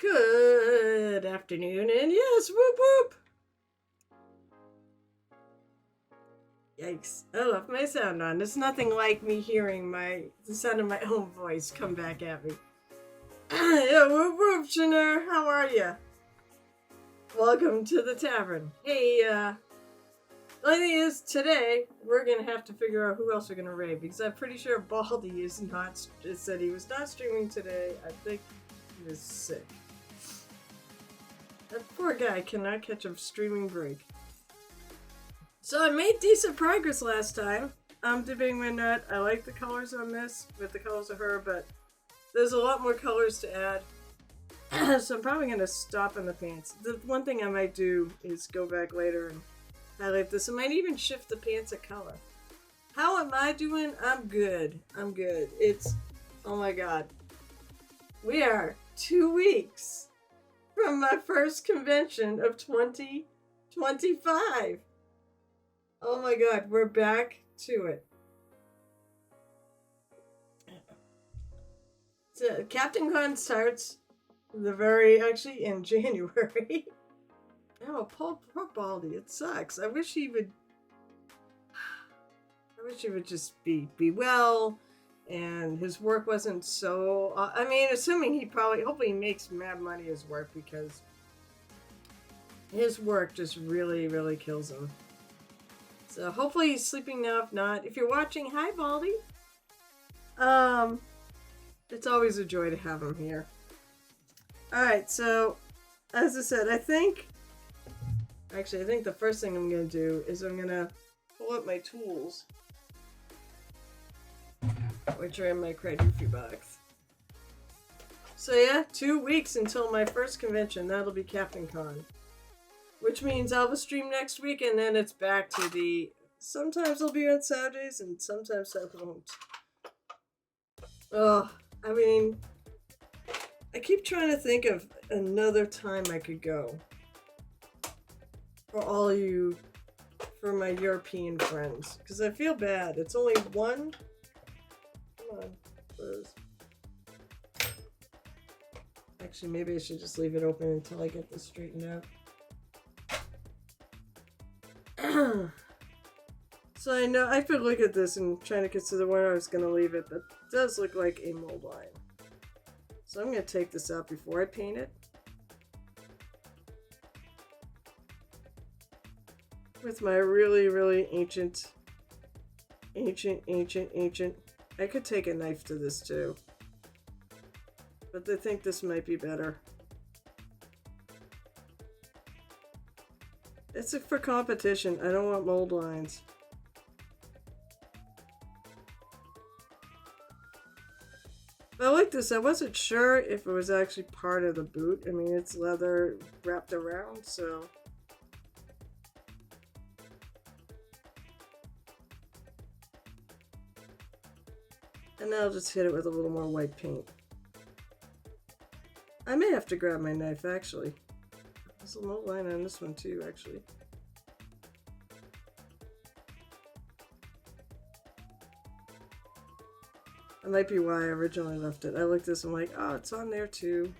Good afternoon, and yes, whoop whoop! Yikes. I left my sound on. It's nothing like me hearing the sound of my own voice come back at me. Yeah, whoop whoop, Shanair, how are ya? Welcome to the tavern. Hey, the thing is, today, we're gonna have to figure out who else we're gonna raid, because I'm pretty sure Baldy said he was not streaming today. I think he was sick. That poor guy cannot catch a streaming break. So I made decent progress last time. I'm debating whether or not I like the colors on this with the colors of her, but there's a lot more colors to add. So I'm probably going to stop on the pants. The one thing I might do is go back later and highlight this. I might even shift the pants a color. How am I doing? I'm good. Oh my god. We are 2 weeks from my first convention of 2025. Oh my god, we're back to it. So Captain Con starts in January. Oh, poor Baldy, it sucks. I wish he would just be well, and his work wasn't so. Assuming hopefully he makes mad money his work, because his work just really, really kills him. So hopefully he's sleeping now. If not, if you're watching, hi Baldy. It's always a joy to have him here. Alright, so as I said, I think the first thing I'm gonna do is I'm gonna pull up my tools, which are in my Crydufi box. So yeah, 2 weeks until my first convention. That'll be Captain Con. Which means I'll have a stream next week, and then it's back to sometimes I'll be on Saturdays, and sometimes I won't. I keep trying to think of another time I could go. For my European friends. Because I feel bad. It's only one. Come on, close. Actually, maybe I should just leave it open until I get this straightened out. So I know I could look at this and trying to consider where I was going to leave it, but it does look like a mold line. So I'm going to take this out before I paint it. With my really, really ancient. I could take a knife to this too. But I think this might be better. It's for competition. I don't want mold lines. But I like this. I wasn't sure if it was actually part of the boot. I mean, it's leather wrapped around, so. And then I'll just hit it with a little more white paint. I may have to grab my knife, actually. There's a mold line on this one too, actually. That might be why I originally left it. I looked at this and I'm like, oh, it's on there too.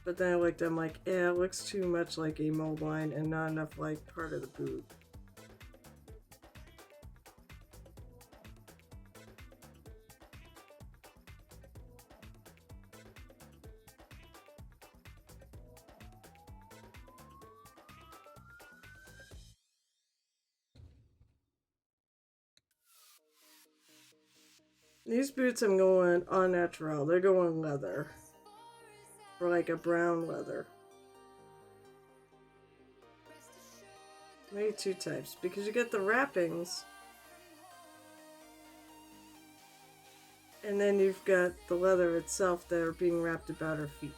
But then I looked, I'm like, yeah, it looks too much like a mold line and not enough like part of the boot. These boots I'm going au naturel. They're going leather. Or like a brown leather. Maybe two types. Because you get the wrappings. And then you've got the leather itself that are being wrapped about her feet.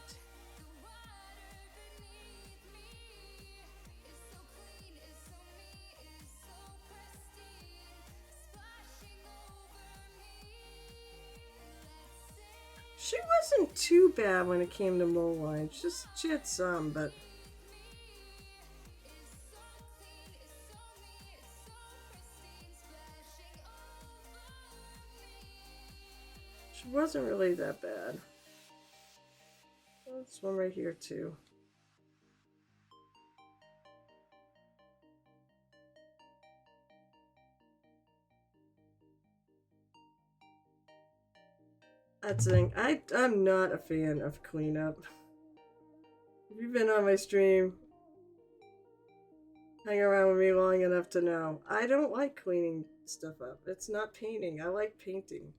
She wasn't too bad when it came to mold lines. Just she had some, but which wasn't really that bad. This one right here too. That's the thing. I'm not a fan of cleanup. If you've been on my stream, hang around with me long enough to know, I don't like cleaning stuff up. It's not painting. I like painting.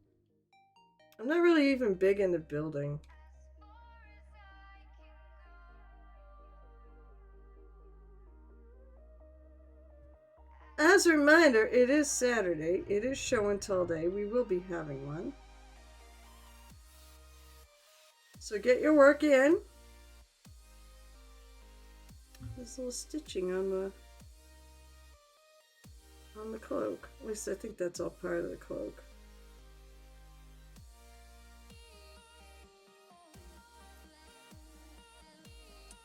I'm not really even big into building. As a reminder, it is Saturday. It is show and tell day. We will be having one. So get your work in. There's a little stitching on the cloak. At least I think that's all part of the cloak.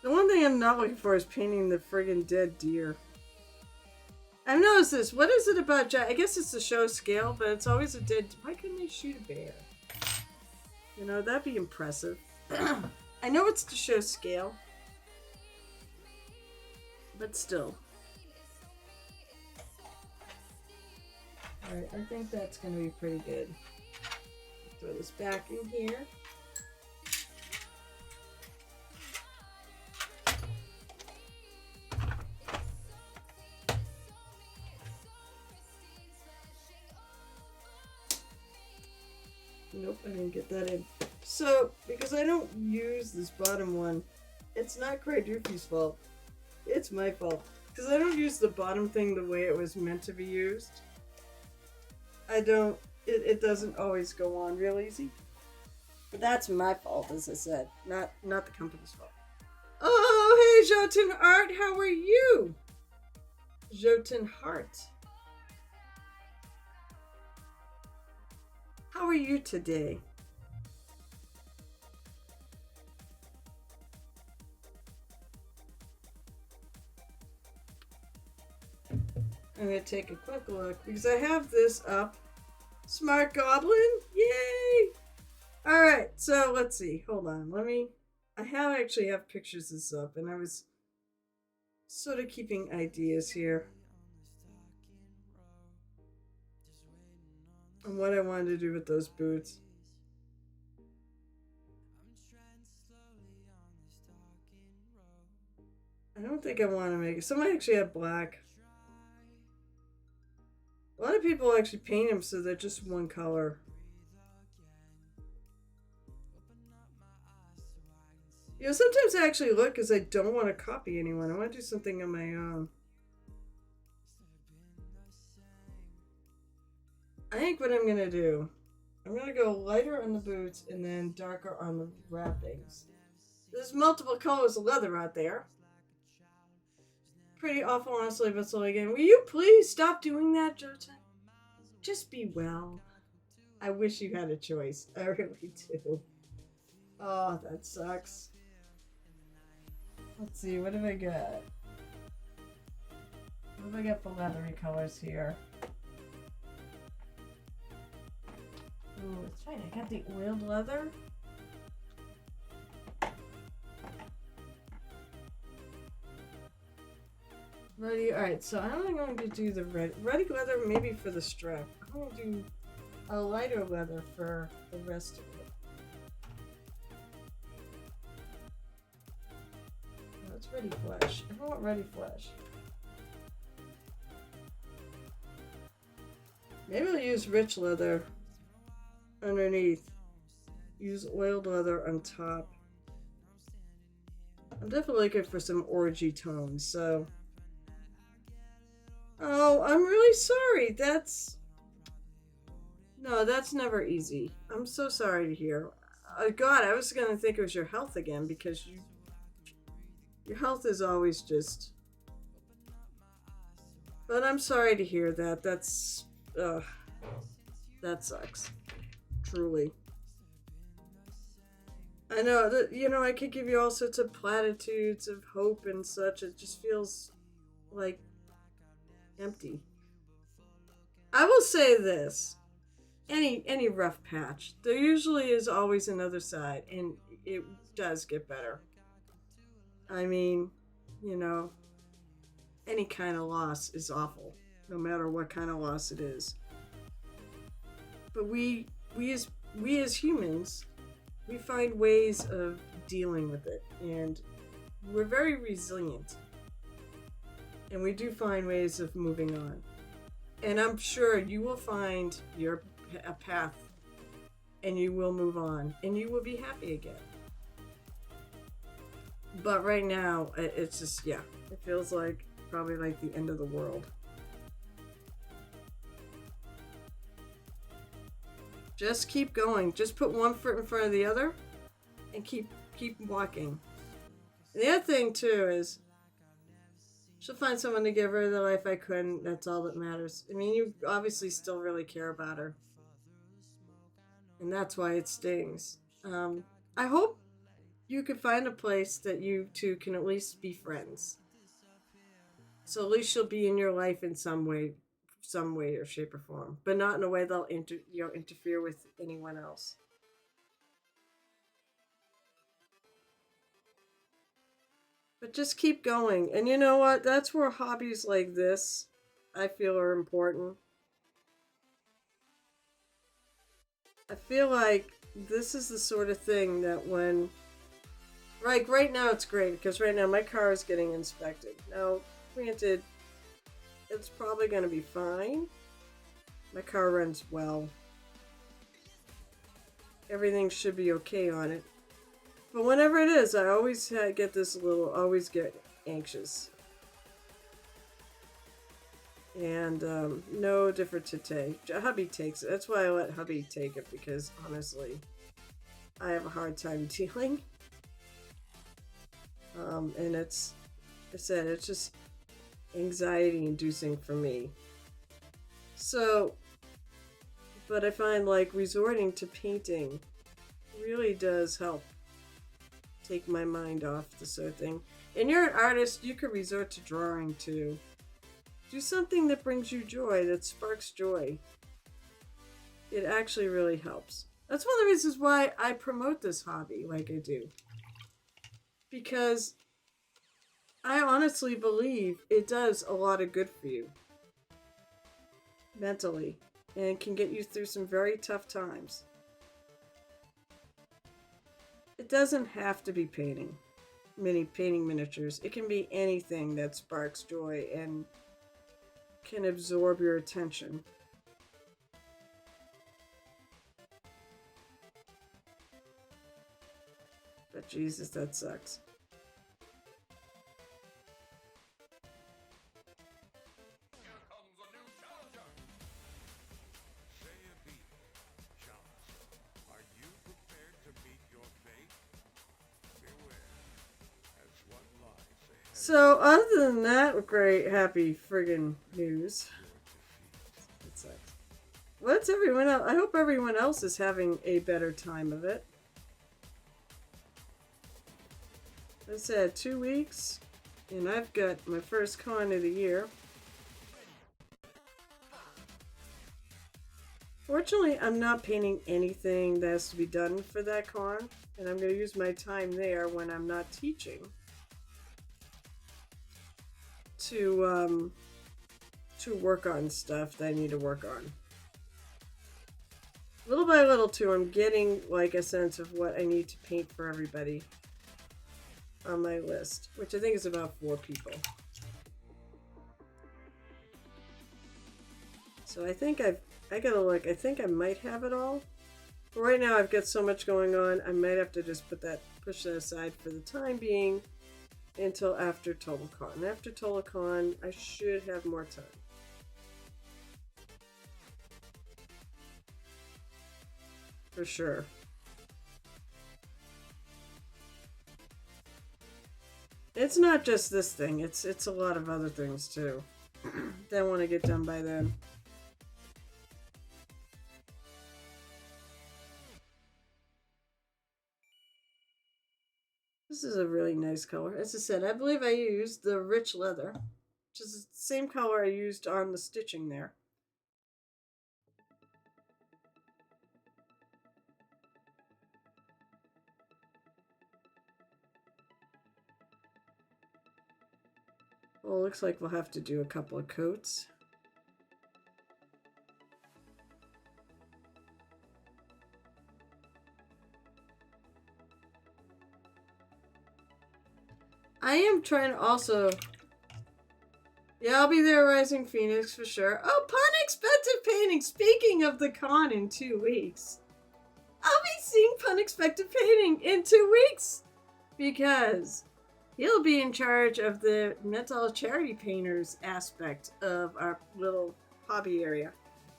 The one thing I'm not looking for is painting the friggin' dead deer. I've noticed this. What is it about I guess it's the show scale, but it's always a dead... Why couldn't they shoot a bear? You know, that'd be impressive. I know it's to show scale. But still. Alright, I think that's going to be pretty good. Throw this back in here. Nope, I didn't get that in. So, because I don't use this bottom one, it's not Cray Doofy's fault. It's my fault. Because I don't use the bottom thing the way it was meant to be used. It doesn't always go on real easy. But that's my fault, as I said. Not the company's fault. Oh, hey, Jotun Art, how are you? Jotun Heart. How are you today? I'm going to take a quick look because I have this up. Smart Goblin? Yay! Alright, so let's see. Hold on. I actually have pictures of this up, and I was sort of keeping ideas here on what I wanted to do with those boots. I don't think I want to make it. Some actually have black. A lot of people actually paint them so they're just one color. You know, sometimes I actually look because I don't want to copy anyone. I want to do something on my own. I think what I'm going to do, I'm going to go lighter on the boots and then darker on the wrappings. There's multiple colors of leather out there. Pretty awful, honestly, but so again, will you please stop doing that, Jotun? Just be well. I wish you had a choice. I really do. Oh, that sucks. Let's see, what have I got? What have I got for leathery colors here? Oh, that's right. I got the oiled leather. Ready? Alright, so I'm going to do the ready leather maybe for the strap. I'm going to do a lighter leather for the rest of it. No, it's ready flesh. I want ready flesh. Maybe I'll use rich leather underneath. Use oiled leather on top. I'm definitely looking for some orangey tones, so... Oh, I'm really sorry. That's never easy. I'm so sorry to hear. God, I was gonna think it was your health again because your health is always just... But I'm sorry to hear that. That sucks. Truly. I know that, you know, I could give you all sorts of platitudes of hope and such. It just feels like empty. I will say this. any rough patch, there usually is always another side, and it does get better. I mean, you know, any kind of loss is awful, no matter what kind of loss it is. But we as we as humans, we find ways of dealing with it, and we're very resilient, and we do find ways of moving on. And I'm sure you will find your a path, and you will move on, and you will be happy again. But right now, it's just, yeah, it feels like probably like the end of the world. Just keep going. Just put one foot in front of the other, and keep walking. And the other thing too is she'll find someone to give her the life I couldn't. That's all that matters. I mean, you obviously still really care about her, and that's why it stings. I hope you can find a place that you two can at least be friends. So at least she'll be in your life in some way or shape or form, but not in a way that'll interfere with anyone else. But just keep going, and you know what? That's where hobbies like this, I feel, are important. I feel like this is the sort of thing that when, like right now, it's great because right now my car is getting inspected. Now, granted, it's probably going to be fine. My car runs well. Everything should be okay on it. But whenever it is, I always get this little, always get anxious. And no different today. Hubby takes it. That's why I let hubby take it because honestly, I have a hard time dealing. And I said, it's just anxiety inducing for me. So, but I find like resorting to painting really does help take my mind off the sort of thing. And you're an artist, you could resort to drawing too. Do something that brings you joy, that sparks joy. It actually really helps. That's one of the reasons why I promote this hobby like I do. Because I honestly believe it does a lot of good for you mentally and can get you through some very tough times. It doesn't have to be painting, painting miniatures. It can be anything that sparks joy and can absorb your attention. But Jesus, that sucks. So, other than that, great, happy friggin' news. That sucks. What's everyone else? I hope everyone else is having a better time of it. I said 2 weeks, and I've got my first con of the year. Fortunately, I'm not painting anything that has to be done for that con, and I'm going to use my time there when I'm not teaching to work on stuff that I need to work on. Little by little, too, I'm getting like a sense of what I need to paint for everybody on my list, which I think is about 4 people. So I gotta look. I think I might have it all. But right now I've got so much going on, I might have to just push that aside for the time being until after TotalCon. After TotalCon, I should have more time. For sure. It's not just this thing, it's a lot of other things too that I want to get done by then. This is a really nice color. As I said, I believe I used the rich leather, which is the same color I used on the stitching there. Well, it looks like we'll have to do a couple of coats. I am trying to also... Yeah, I'll be there, Rising Phoenix, for sure. Oh, Unexpected Painting! Speaking of the con in 2 weeks. I'll be seeing Unexpected Painting in 2 weeks! Because he'll be in charge of the mental charity painters aspect of our little hobby area.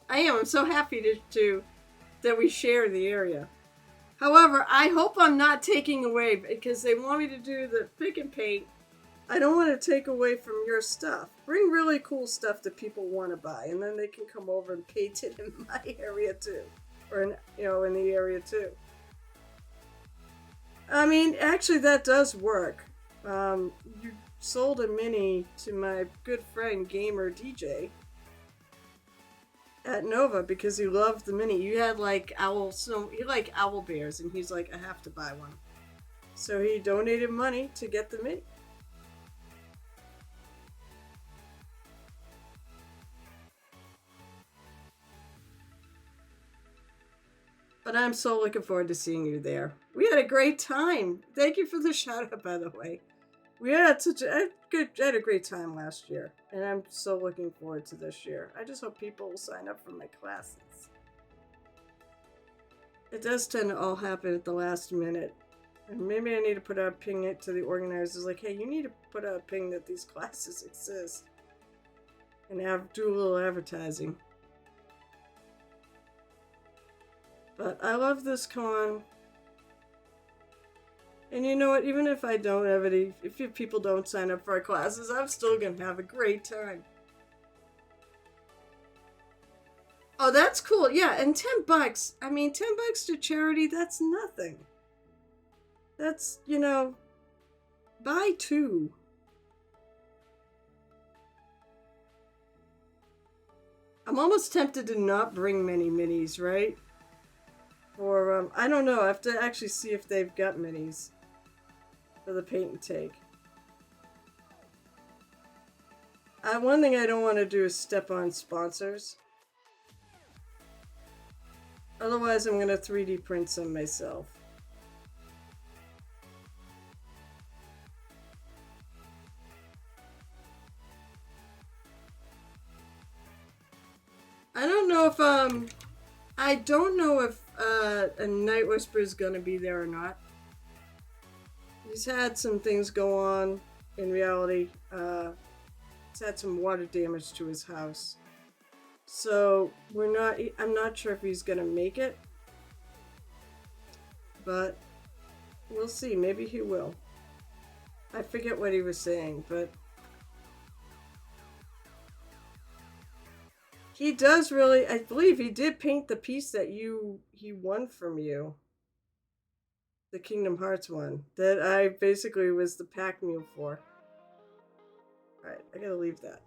I'm so happy that we share the area. However, I hope I'm not taking away, because they want me to do the pick and paint. I don't want to take away from your stuff. Bring really cool stuff that people want to buy, and then they can come over and paint it in my area too. Or in the area too. I mean, actually that does work. You sold a mini to my good friend Gamer DJ at Nova because he loved the mini. You had like he liked owl bears, and he's like, I have to buy one. So he donated money to get the mini. But I'm so looking forward to seeing you there. We had a great time. Thank you for the shout out, by the way. We had a great time last year, and I'm so looking forward to this year. I just hope people will sign up for my classes. It does tend to all happen at the last minute. And maybe I need to put out a ping to the organizers, like, hey, you need to put out a ping that these classes exist. And do a little advertising. But I love this con. And you know what? Even if I don't have any, if people don't sign up for our classes, I'm still going to have a great time. Oh, that's cool. Yeah, and $10. I mean, $10 to charity, that's nothing. That's, buy 2. I'm almost tempted to not bring many minis, right? Or, I don't know. I have to actually see if they've got minis for the paint and take. One thing I don't want to do is step on sponsors. Otherwise, I'm going to 3D print some myself. I don't know if a Night Whisperer is going to be there or not. He's had some things go on in reality. He's had some water damage to his house. So I'm not sure if he's going to make it. But we'll see. Maybe he will. I forget what he was saying, but he does really, I believe he did paint the piece that he won from you. The Kingdom Hearts one. That I basically was the pack mule for. Alright, I gotta leave that.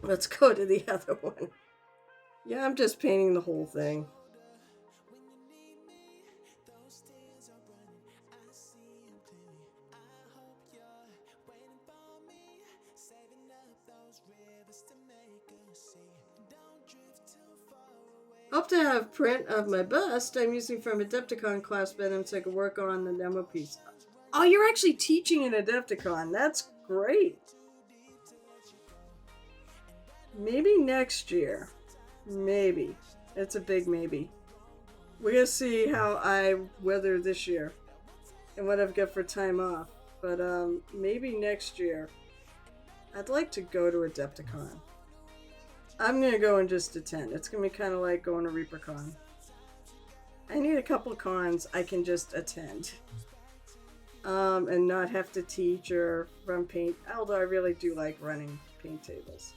Let's go to the other one. Yeah, I'm just painting the whole thing. Hope to have print of my bust I'm using from Adepticon class Venom so I can work on the demo piece. Oh, you're actually teaching in Adepticon. That's great. Maybe next year. Maybe. It's a big maybe. We're going to see how I weather this year and what I've got for time off. But maybe next year. I'd like to go to Adepticon. I'm going to go and just attend. It's going to be kind of like going to ReaperCon. I need a couple cons I can just attend. And not have to teach or run paint. Although I really do like running paint tables.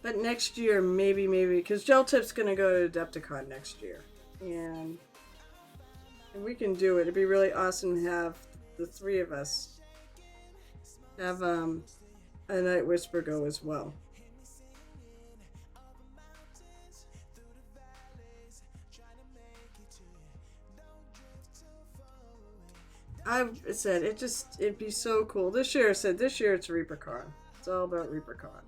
But next year, maybe, because Geltip's going to go to Adepticon next year. And we can do it. It'd be really awesome to have the 3 of us have a Night Whisper go as well. I've said it'd be so cool. This year I said this year it's ReaperCon. It's all about ReaperCon.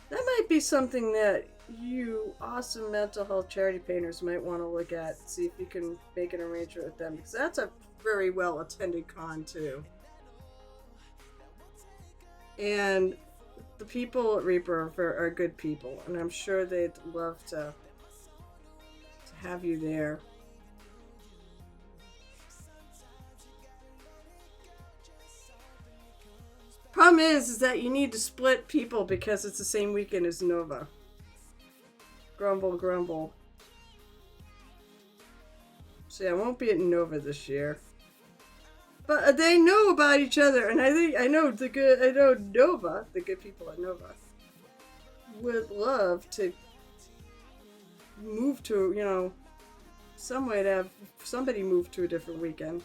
That might be something that you awesome mental health charity painters might want to look at. See if you can make an arrangement with them, because that's a very well attended con too. And the people at Reaper are good people, and I'm sure they'd love to have you there. Problem is that you need to split people because it's the same weekend as Nova. Grumble, grumble. So yeah, I won't be at Nova this year. But they know about each other, and I know Nova, the good people at Nova, would love to move to, some way to have somebody move to a different weekend.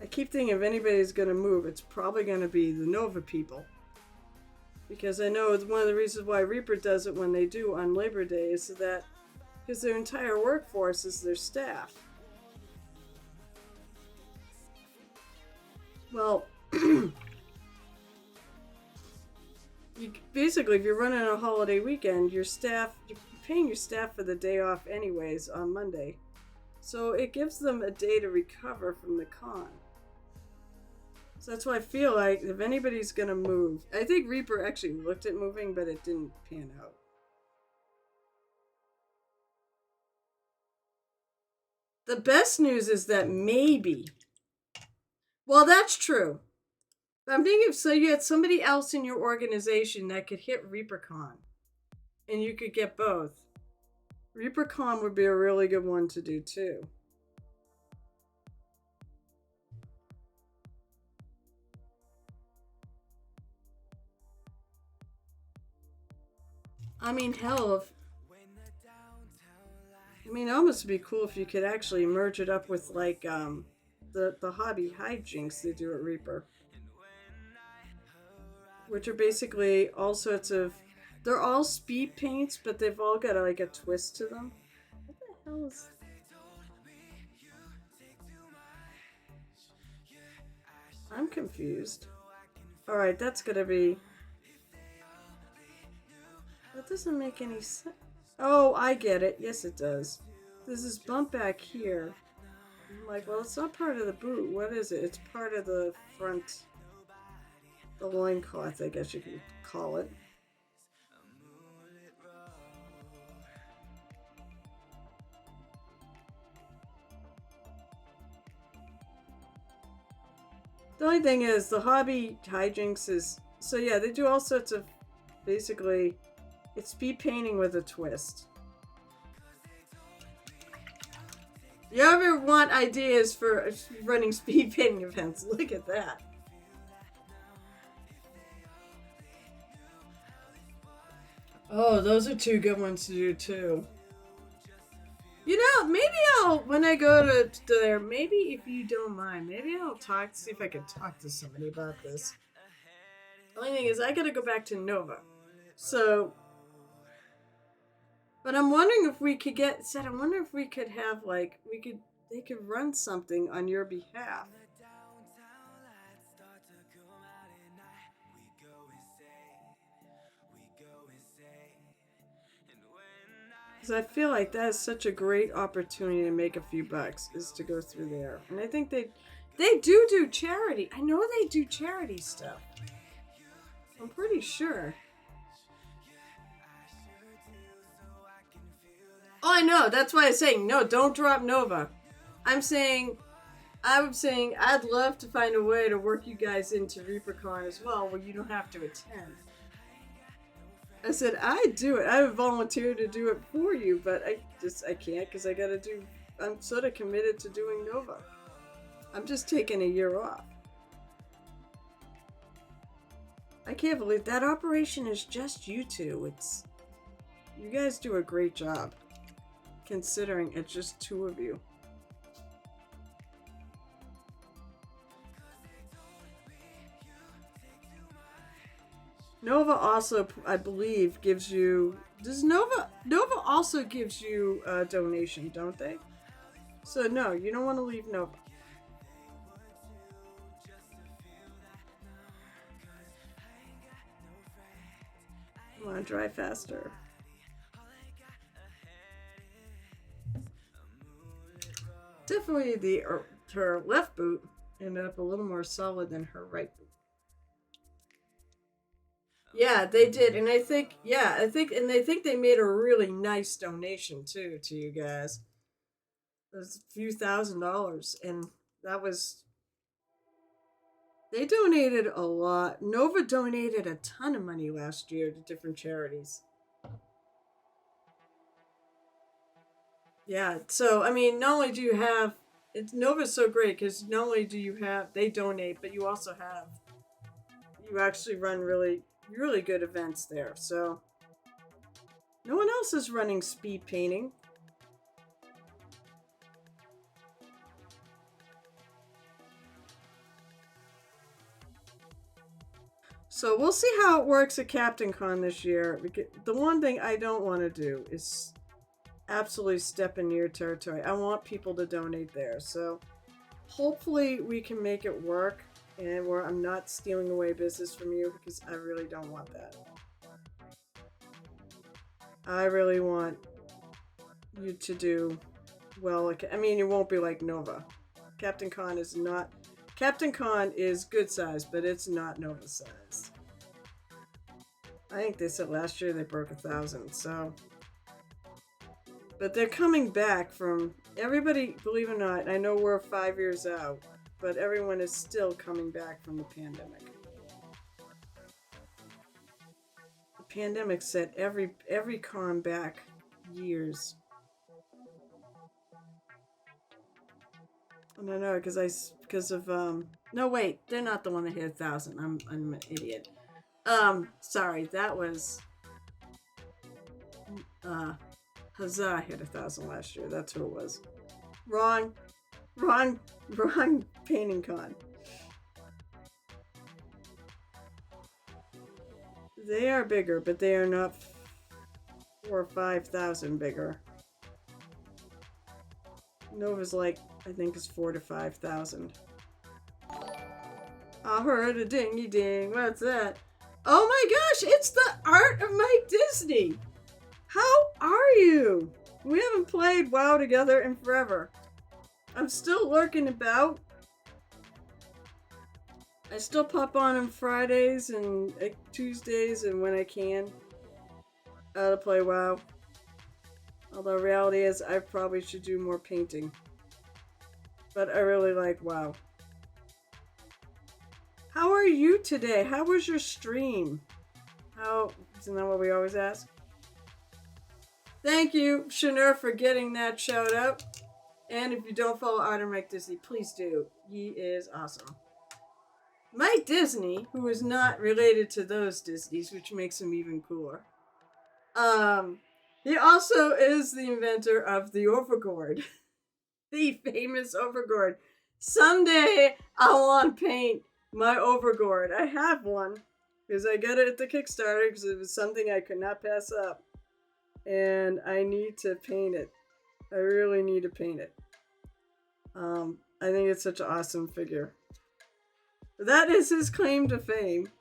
I keep thinking if anybody's going to move, it's probably going to be the Nova people. Because I know it's one of the reasons why Reaper does it when they do on Labor Day is that because their entire workforce is their staff. Well, basically, if you're running a holiday weekend, you're paying your staff for the day off anyways on Monday. So it gives them a day to recover from the con. So that's why I feel like if anybody's gonna move, I think Reaper actually looked at moving, but it didn't pan out. The best news is that maybe. Well, that's true. I'm thinking so you had somebody else in your organization that could hit ReaperCon, and you could get both. ReaperCon would be a really good one to do too. I mean, hell, almost would be cool if you could actually merge it up with like the hobby hijinks they do at Reaper, which are basically all sorts of. They're all speed paints, but they've all got like a twist to them. What the hell is? I'm confused. All right, that's gonna be. That doesn't make any sense. Oh, I get it. Yes, it does. There's this bump back here. I'm like, well, it's not part of the boot. What is it? It's part of the front. The loincloth, I guess you can call it. The only thing is, the hobby hijinks is... So yeah, they do all sorts of... Basically, it's speed painting with a twist. You ever want ideas for running speed painting events? Look at that. Oh, those are two good ones to do too. Maybe when I go to there, maybe if you don't mind, maybe I'll see if I can talk to somebody about this. The only thing is, I gotta go back to Nova. So, but I'm wondering if we could I wonder if we could have, they could run something on your behalf. Because I feel like that is such a great opportunity to make a few bucks, is to go through there. And I think they do charity. I know they do charity stuff. I'm pretty sure. Oh, I know. That's why I'm saying, no, don't drop Nova. I'm saying I'd love to find a way to work you guys into ReaperCon as well, where you don't have to attend. I said, I'd do it. I would volunteer to do it for you, but I can't because I'm sort of committed to doing Nova. I'm just taking a year off. I can't believe that operation is just you two. You guys do a great job, considering it's just two of you. Nova also, I believe, gives you. Does Nova also gives you a donation, don't they? So no, you don't want to leave Nova. Come on, drive faster. Definitely her left boot ended up a little more solid than her right boot. Yeah, they did, and I think they made a really nice donation too to you guys. It was a few $1,000s, and that was they donated a lot. Nova donated a ton of money last year to different charities. Yeah, so I mean, not only do you have it's Nova's so great because not only do you have they donate, but you also have you actually run really good events there. So no one else is running speed painting. So we'll see how it works at Captain Con this year. Because the one thing I don't want to do is absolutely step in your territory. I want people to donate there. So hopefully we can make it work and where I'm not stealing away business from you because I really don't want that. I really want you to do well. I mean, it won't be like Nova. Captain Con is not. Captain Con is good size, but it's not Nova size. I think they said last year they broke 1,000. So, but they're coming back from everybody. Believe it or not, I know we're 5 years out, but everyone is still coming back from the pandemic. The pandemic set every con back years. No, no, because of no wait, they're not the one that hit 1,000. I'm an idiot. Sorry, that was uh Huzzah hit 1,000 last year. That's who it was. Wrong, wrong, wrong painting con. They are bigger, but they are not 4 or 5,000 bigger. Nova's like I think is 4 to 5,000. I heard a dingy ding. What's that? Oh my gosh, it's the art of Mike Disney. How are you? We haven't played WoW together in forever. I'm still lurking about. I still pop on Fridays and Tuesdays and when I can to play WoW. Although reality is I probably should do more painting. But I really like WoW. How are you today? How was your stream? Isn't that what we always ask? Thank you, Shanur, for getting that shout out. And if you don't follow Art of Mike Disney, please do. He is awesome. Mike Disney, who is not related to those Disneys, which makes him even cooler. He also is the inventor of the Overgourd. The famous Overgourd. Someday I want to paint my Overgourd. I have one because I got it at the Kickstarter because it was something I could not pass up. And I need to paint it. I really need to paint it. I think it's such an awesome figure. That is his claim to fame.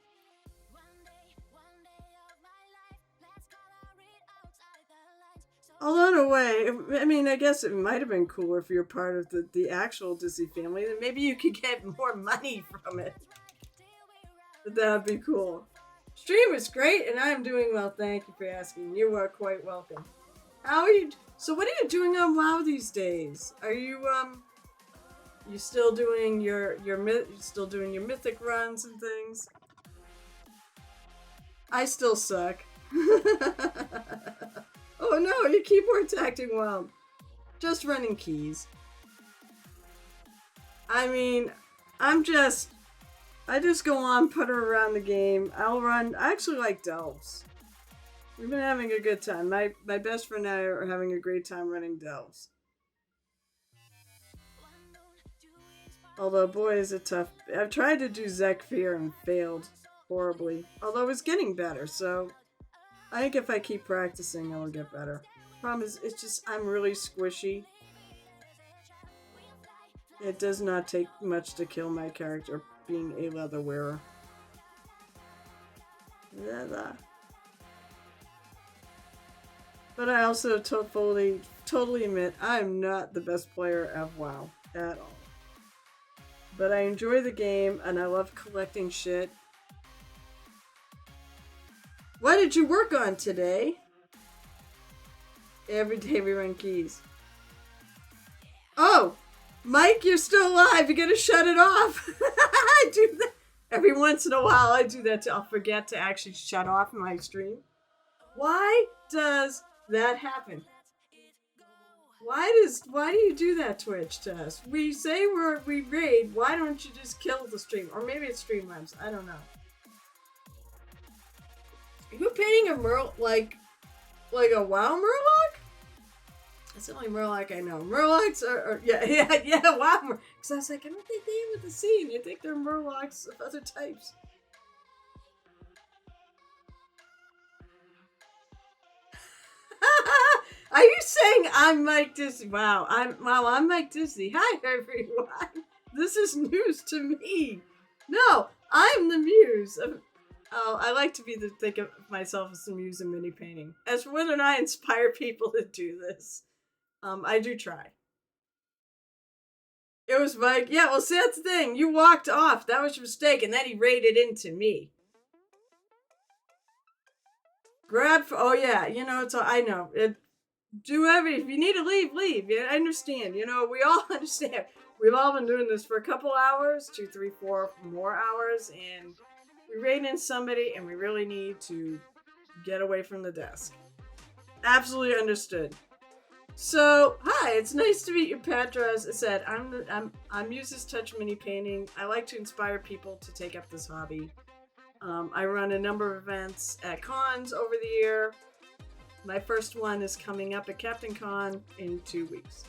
Although in a way, I mean, I guess it might have been cooler if you're part of the actual Disney family. Then maybe you could get more money from it. But that would be cool. Stream is great, and I'm doing well. Thank you for asking. You are quite welcome. How are you? So, what are you doing on WoW these days? Are you you still doing your mythic runs and things? I still suck. Oh no, your keyboard's acting well. Just running keys. I mean, I just go on, putter around the game. I actually like delves. We've been having a good time. My best friend and I are having a great time running delves. Although, boy, is it tough. I've tried to do Zekfir and failed. horribly. Although it's getting better, so I think if I keep practicing, it'll get better. Problem is, it's just, I'm really squishy. It does not take much to kill my character being a leather wearer. But I also totally admit I'm not the best player of WoW at all. But I enjoy the game and I love collecting shit. What did you work on today? Every day we run keys. Oh! Mike, you're still alive. You gotta shut it off. I do that. Every once in a while, I do that. I'll forget to actually shut off my stream. Why does that happen? Why do you do that, Twitch, to us? We say we raid. Why don't you just kill the stream? Or maybe it's Streamlabs. I don't know. Are you painting a like a WoW Murloc? That's the only Murloc I know. Murlocs are yeah, WoW. Because I was like, I don't think they aim with the scene. I think they're Murlocs of other types. Are you saying I'm Mike Disney? Wow, I'm Mike Disney. Hi everyone. This is news to me. No, I'm the muse of. Oh, I like to think of myself as the muse of mini painting. As for whether or not I inspire people to do this, I do try. It was Mike. Yeah, well, see, that's the thing. You walked off. That was your mistake, and then he raided into me. Oh yeah, it's. I know it. If you need to leave. Yeah, I understand. We all understand. We've all been doing this for a couple hours, 2, 3, 4 more hours, and we raid in somebody, and we really need to get away from the desk. Absolutely understood. So, hi, it's nice to meet you, Patra. As I said, I'm Muse's Touch Mini Painting. I like to inspire people to take up this hobby. I run a number of events at cons over the year. My first one is coming up at Captain Con in 2 weeks.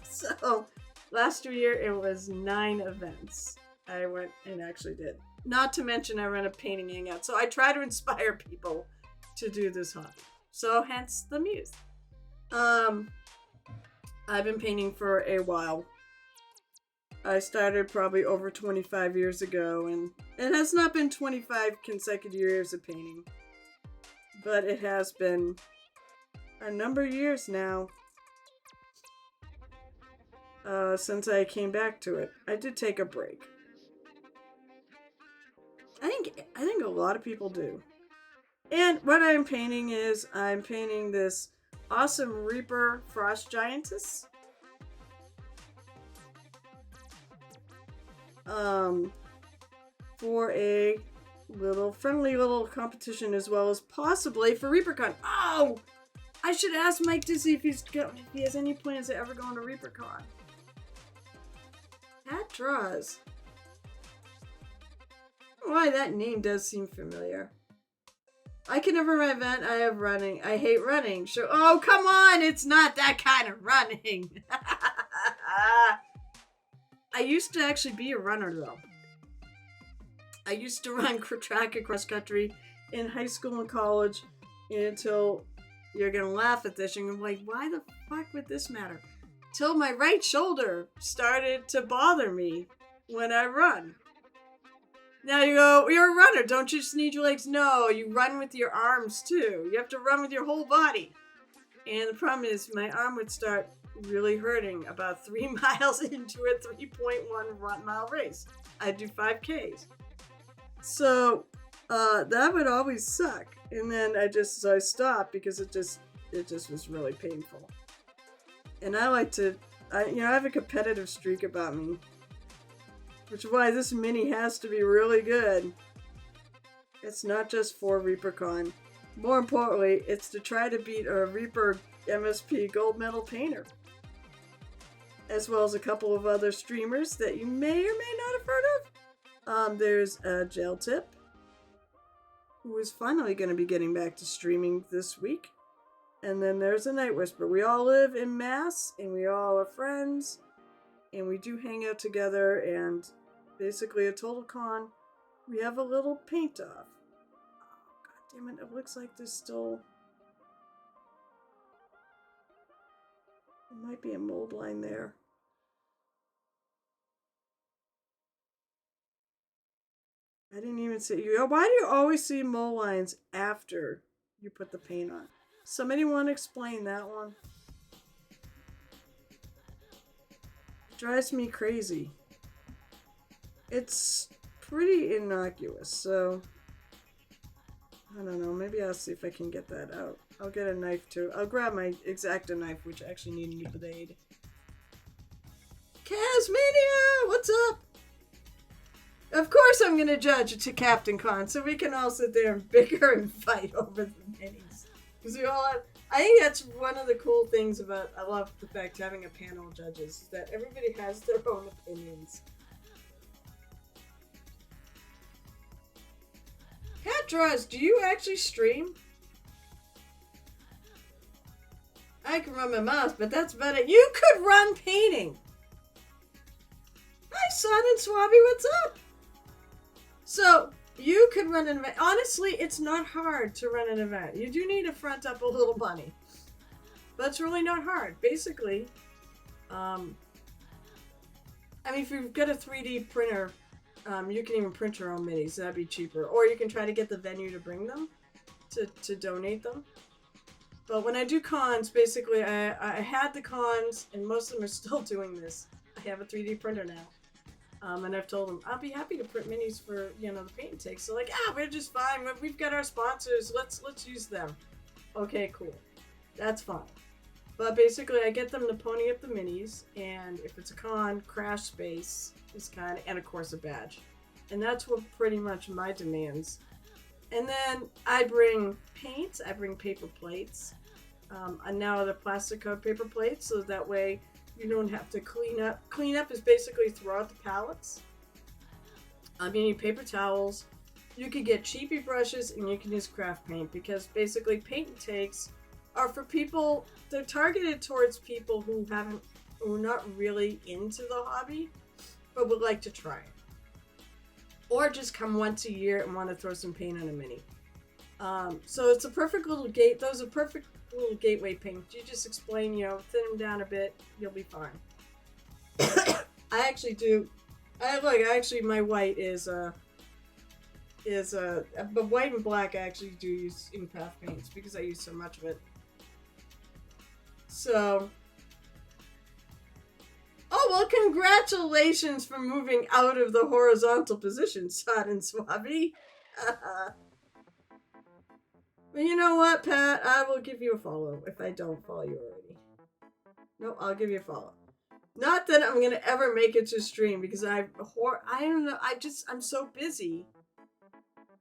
So, last year it was 9 events. I went and actually did. Not to mention I run a painting hangout. So I try to inspire people to do this hobby. So hence the muse. I've been painting for a while. I started probably over 25 years ago, and it has not been 25 consecutive years of painting. But it has been a number of years now since I came back to it. I did take a break. I think a lot of people do. And what I'm painting is I'm painting this awesome Reaper Frost Giantess. For a friendly little competition, as well as possibly for ReaperCon. Oh! I should ask Mike to see if he has any plans to ever go to ReaperCon. Pat draws. Why, that name does seem familiar. I can never run an event. I have running. I hate running. Sure. Oh, come on! It's not that kind of running. I used to actually be a runner, though. I used to run track and cross country in high school and college until you're going to laugh at this. And you're like, why the fuck would this matter? Till my right shoulder started to bother me when I run. Now you go, you're a runner. Don't you just need your legs? No, you run with your arms too. You have to run with your whole body. And the problem is my arm would start really hurting about 3 miles into a 3.1 mile race. I do 5Ks. So that would always suck. And then I stopped because it just was really painful. And I have a competitive streak about me. Which is why this mini has to be really good. It's not just for ReaperCon. More importantly, it's to try to beat a Reaper MSP gold medal painter. As well as a couple of other streamers that you may or may not have heard of. There's a Gel Tip, who is finally going to be getting back to streaming this week. And then there's a Night Whisper. We all live in Mass, and we all are friends. And we do hang out together, and basically a total con. we have a little paint off. Oh, God damn it. It looks like there's still... There might be a mold line there. I didn't even see... Why do you always see mold lines after you put the paint on? Somebody want to explain that one? It drives me crazy. It's pretty innocuous, so... I don't know, maybe I'll see if I can get that out. I'll get a knife too. I'll grab my X-Acto knife, which actually need a new blade. Casmania! What's up? Of course I'm gonna judge it to Captain Con, so we can all sit there and bicker and fight over the minis. Because we all have... I think that's one of the cool things about... I love the fact having a panel of judges, that everybody has their own opinions. Cat Draws, do you actually stream? I can run my mouse, but that's about it. You could run painting! Hi, Son and Swabby, what's up? So, you could run an event. Honestly, it's not hard to run an event. You do need to front up a little money. But it's really not hard. Basically, I mean, if you've got a 3D printer, you can even print your own minis. That'd be cheaper. Or you can try to get the venue to bring them, to donate them. But when I do cons, basically, I had the cons, and most of them are still doing this. I have a 3D printer now. And I've told them, I'll be happy to print minis for, the paint and takes. So like, we're just fine. We've got our sponsors. Let's use them. Okay, cool. That's fine. But basically, I get them to pony up the minis. And if it's a con, Crash Space is kind of, and of course a badge. And that's what pretty much my demands. And then I bring paint. I bring paper plates. And now the plastic coat paper plates. So that way... you don't have to clean up. Clean up is basically throw out the pallets. You need paper towels. You can get cheapy brushes and you can use craft paint because basically paint and takes are for people, they're targeted towards people who are not really into the hobby, but would like to try it. Or just come once a year and want to throw some paint on a mini. So it's a perfect little gate. Those are perfect little gateway paints. You just explain, thin them down a bit, you'll be fine. I actually do. My white is but white and black I actually do use in craft paints because I use so much of it. So, oh well, congratulations for moving out of the horizontal position, Sod and Swabby. But you know what, Pat? I will give you a follow if I don't follow you already. No, I'll give you a follow. Not that I'm gonna ever make it to stream because I don't know. I'm so busy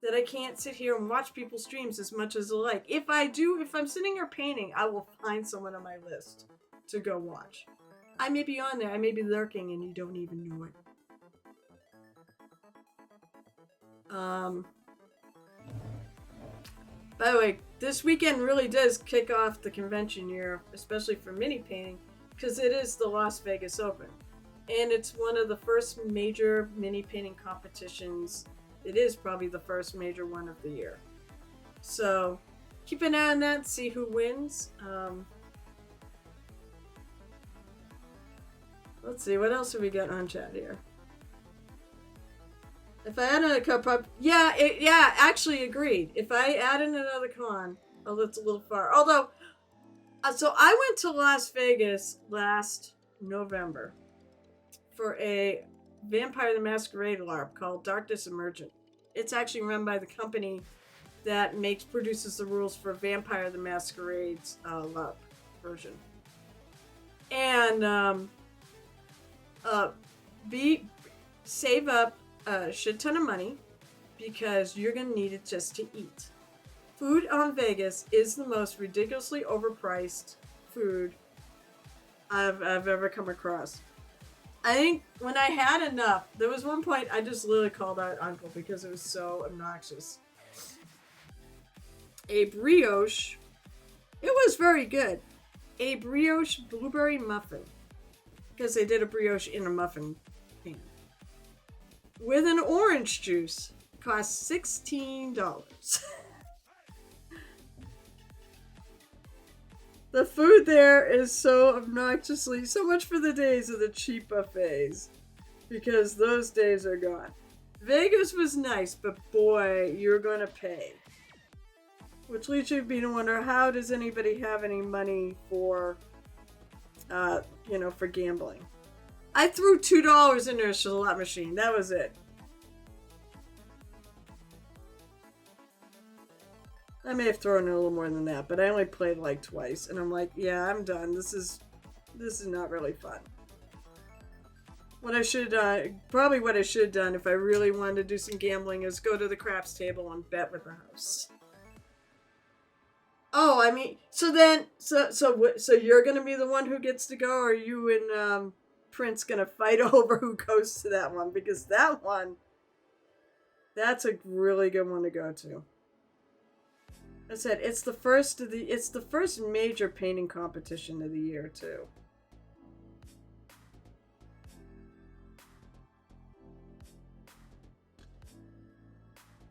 that I can't sit here and watch people's streams as much as I like. If I'm sitting here painting, I will find someone on my list to go watch. I may be on there. I may be lurking and you don't even know it. By the way, this weekend really does kick off the convention year, especially for mini painting, because it is the Las Vegas Open. And it's one of the first major mini painting competitions. It is probably the first major one of the year. So, keep an eye on that, see who wins. Let's see, what else have we got on chat here? If I add another cup up, actually agreed. If I add in another con, that's a little far. Although, so I went to Las Vegas last November for a Vampire the Masquerade LARP called Darkness Emergent. It's actually run by the company that produces the rules for Vampire the Masquerade's LARP version. And save up a shit ton of money because you're gonna need it just to eat. Food on Vegas is the most ridiculously overpriced food I've ever come across. I think when I had enough, there was one point I just literally called out Uncle because it was so obnoxious. A brioche, it was very good. A brioche blueberry muffin, because they did a brioche in a muffin pan, with an orange juice costs $16. The food there is so obnoxiously, so much for the days of the cheap buffets, because those days are gone. Vegas was nice, but boy, you're gonna pay. Which leads you to wonder, how does anybody have any money for, for gambling? I threw $2 in there to the slot machine. That was it. I may have thrown in a little more than that, but I only played like twice, and I'm like, yeah, I'm done. This is not really fun. What I should probably what I should have done if I really wanted to do some gambling is go to the craps table and bet with the house. Oh, I mean, so you're gonna be the one who gets to go, or are you and Prince gonna fight over who goes to that one? Because that's a really good one to go to. I said it's the first major painting competition of the year too.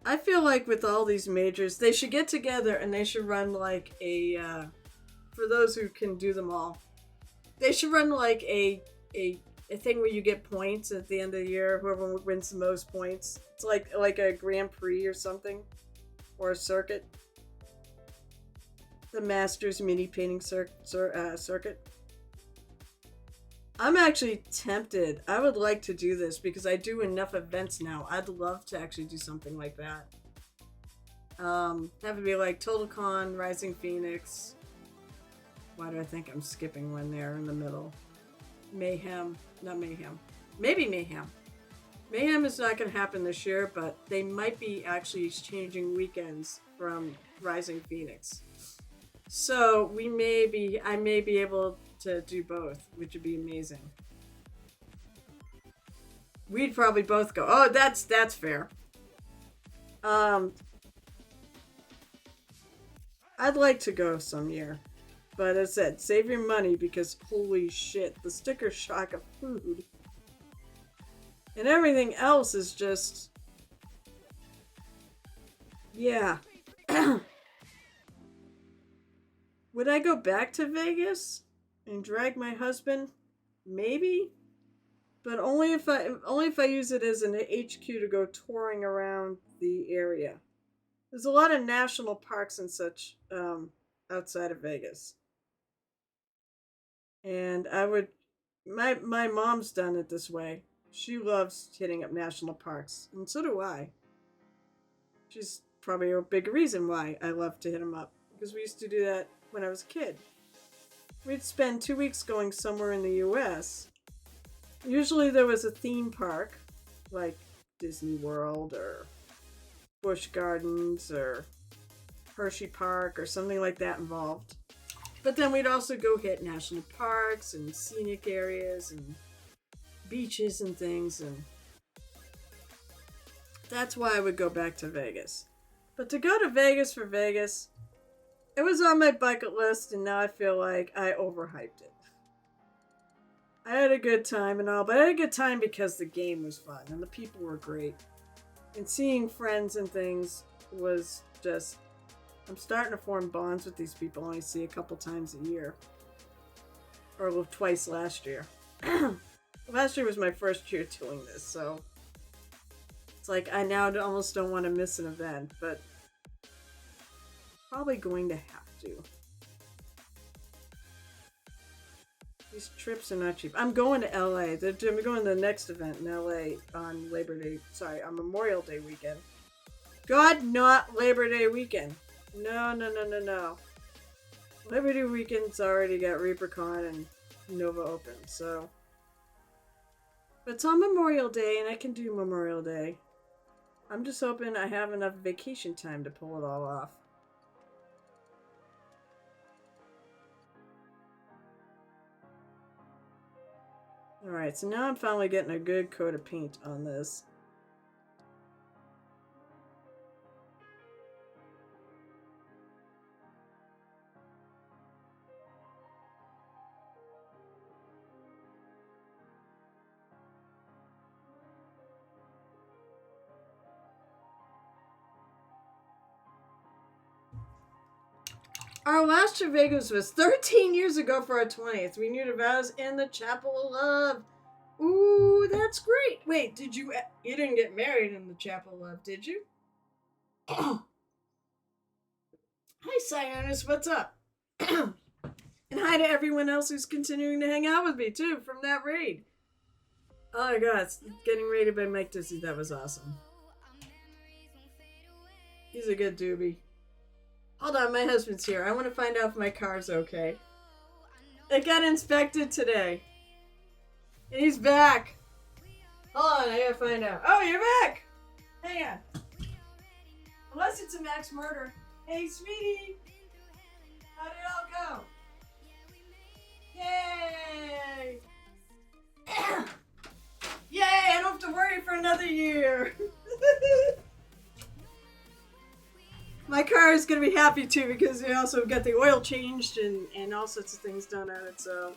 I feel like with all these majors, they should get together and they should run like for those who can do them all, they should run like a thing where you get points at the end of the year. Whoever wins the most points, it's like a Grand Prix or something, or a circuit. The Masters mini painting circuit. I'm actually tempted. I would like to do this because I do enough events now. I'd love to actually do something like that. Have it be like TotalCon, Rising Phoenix. Why do I think I'm skipping one there in the middle? Mayhem. Not Mayhem. Maybe Mayhem. Mayhem is not going to happen this year, but they might be actually changing weekends from Rising Phoenix. So I may be able to do both, which would be amazing. We'd probably both go. Oh, that's fair. I'd like to go some year, but as I said, save your money because holy shit, the sticker shock of food and everything else is just, yeah. Would I go back to Vegas and drag my husband? Maybe, but only if I use it as an HQ to go touring around the area. There's a lot of national parks and such outside of Vegas, and my mom's done it this way. She loves hitting up national parks, and so do I. She's probably a big reason why I love to hit them up, because we used to do that when I was a kid. We'd spend 2 weeks going somewhere in the US. Usually there was a theme park, like Disney World or Busch Gardens or Hershey Park or something like that involved. But then we'd also go hit national parks and scenic areas and beaches and things, and that's why I would go back to Vegas. But to go to Vegas for Vegas, it was on my bucket list, and now I feel like I overhyped it. I had a good time and all, but I had a good time because the game was fun and the people were great. And seeing friends and things was just, I'm starting to form bonds with these people I only see a couple times a year. Or twice last year. Last year was my first year doing this, so it's like I now almost don't want to miss an event, but probably going to have to. These trips are not cheap. I'm going to LA. I'm going to the next event in LA on on Memorial Day weekend. God, not Labor Day weekend. No. Labor Day weekend's already got ReaperCon and Nova Open, so. But it's on Memorial Day and I can do Memorial Day. I'm just hoping I have enough vacation time to pull it all off. Alright, so now I'm finally getting a good coat of paint on this. Our last Travagos was 13 years ago for our 20th. We knew the vows in the Chapel of Love. Ooh, that's great. Wait, you didn't get married in the Chapel of Love, did you? Hi, Sionis, what's up? And hi to everyone else who's continuing to hang out with me, too, from that raid. Oh my god, it's getting raided by Mike Dizzy. That was awesome. He's a good doobie. Hold on, my husband's here. I want to find out if my car's okay. It got inspected today. And he's back. Hold on, I gotta find out. Oh, you're back! Hang on. Unless it's a max murder. Hey, sweetie! How did it all go? Yay! Yay! I don't have to worry for another year! My car is going to be happy too because we also got the oil changed and all sorts of things done on it. So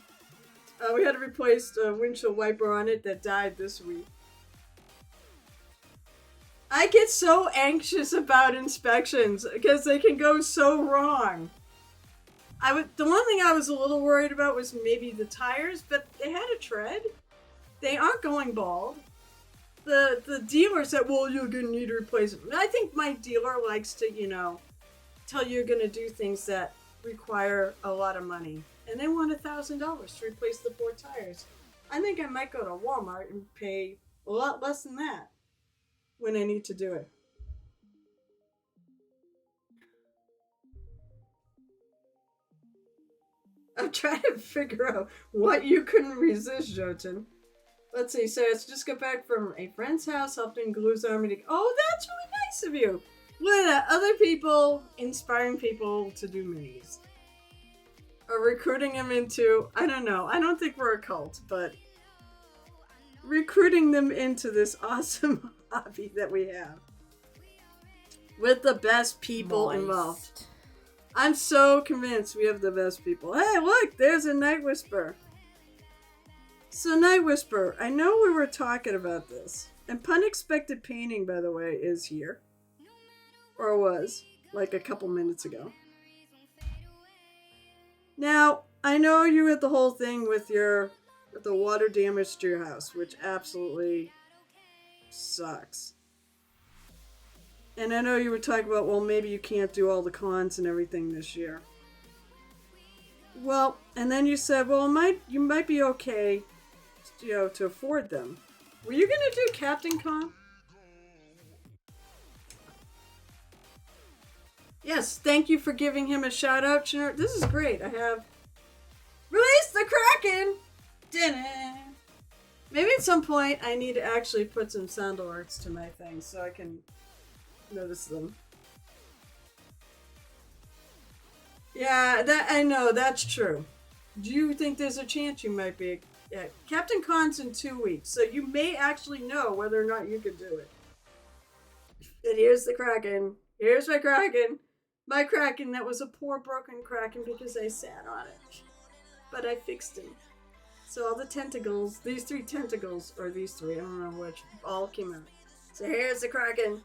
we had to replace the windshield wiper on it that died this week. I get so anxious about inspections because they can go so wrong. The one thing I was a little worried about was maybe the tires, but they had a tread. They aren't going bald. The dealer said, well, you're going to need to replace it. I think my dealer likes to, tell you're going to do things that require a lot of money. And they want $1,000 to replace the 4 tires. I think I might go to Walmart and pay a lot less than that when I need to do it. I'm trying to figure out what you couldn't resist, Jotun. Let's see, so it's just got back from a friend's house, helped in Glue's army to... Oh, that's really nice of you! Look at that, other people inspiring people to do minis. Or recruiting them into... I don't know, I don't think we're a cult, but... recruiting them into this awesome hobby that we have. With the best people involved. I'm so convinced we have the best people. Hey, look, there's a Night Whisper. So, Night Whisper, I know we were talking about this. And Unexpected Painting, by the way, is here. Or was, like a couple minutes ago. Now, I know you had the whole thing with the water damage to your house, which absolutely sucks. And I know you were talking about, well, maybe you can't do all the cons and everything this year. Well, and then you said, well, you might be okay, to afford them. Were you going to do Captain Con? Yes, thank you for giving him a shout out. This is great. I have Release the Kraken! Dinner! Maybe at some point I need to actually put some sound alerts to my things so I can notice them. Yeah, I know, that's true. Do you think there's a chance you might be... Yeah, Captain Con's in 2 weeks, so you may actually know whether or not you can do it. And here's the Kraken. Here's my Kraken. My Kraken that was a poor broken Kraken because I sat on it. But I fixed him. So all the tentacles, these 3 tentacles, or these 3, I don't know which, all came out. So here's the Kraken.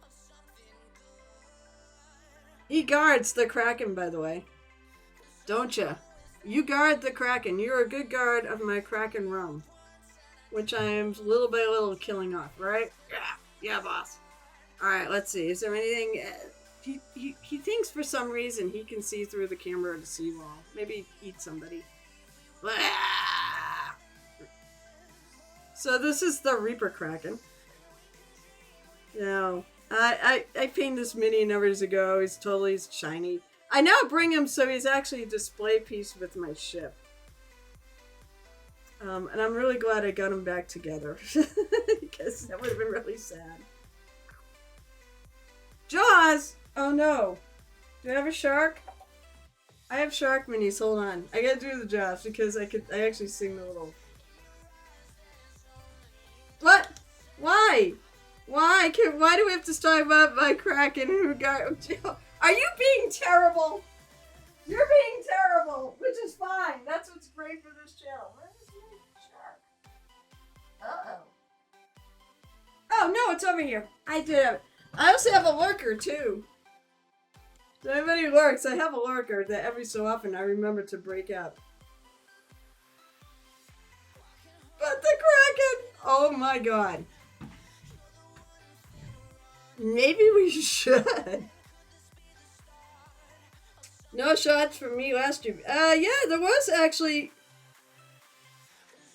He guards the Kraken, by the way. Don't ya? You guard the Kraken. You're a good guard of my Kraken realm. Which I am little by little killing off, right? Yeah, boss. Alright, let's see. Is there anything... He thinks for some reason he can see through the camera to see wall. Maybe eat somebody. So this is the Reaper Kraken. Now, I painted this mini numbers ago. He's totally shiny. I now bring him so he's actually a display piece with my ship. And I'm really glad I got them back together. Because that would have been really sad. Jaws! Oh no. Do I have a shark? I have shark minis. Hold on. I gotta do the Jaws because I actually sing the little... What? Why? Why do we have to talk about my Kraken who got... Are you being terrible? You're being terrible, which is fine. That's what's great for this channel. Where is my shark? Uh-oh. Oh, no, it's over here. I did have it. I also have a lurker, too. Do I have any lurks? I have a lurker that every so often I remember to break out. But the Kraken! Oh my god. Maybe we should. No shots from me last year. Yeah, there was actually...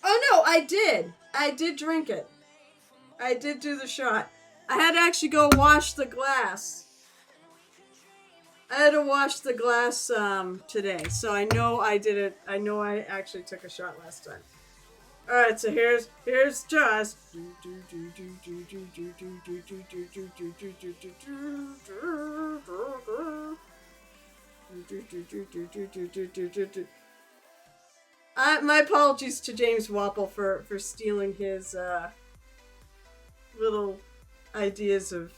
Oh no, I did. I did drink it. I did do the shot. I had to actually go wash the glass. I had to wash the glass today, so I know I did it. I know I actually took a shot last time. All right, so here's Jaws. My apologies to James Wapple for stealing his little ideas of.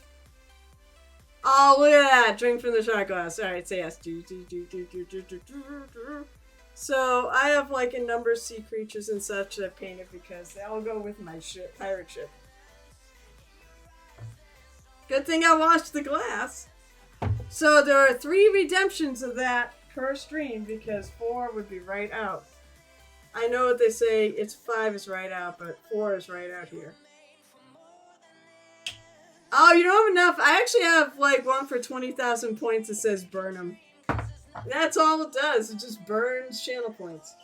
Oh, look at that! Drink from the shot glass. All right, say yes. So I have like a number of sea creatures and such that I've painted because they all go with my pirate ship. Good thing I washed the glass. So there are 3 redemptions of that per stream because 4 would be right out. I know what they say, it's 5 is right out, but 4 is right out here. Oh, you don't have enough? I actually have like one for 20,000 points that says burn them. That's all it does. It just burns channel points.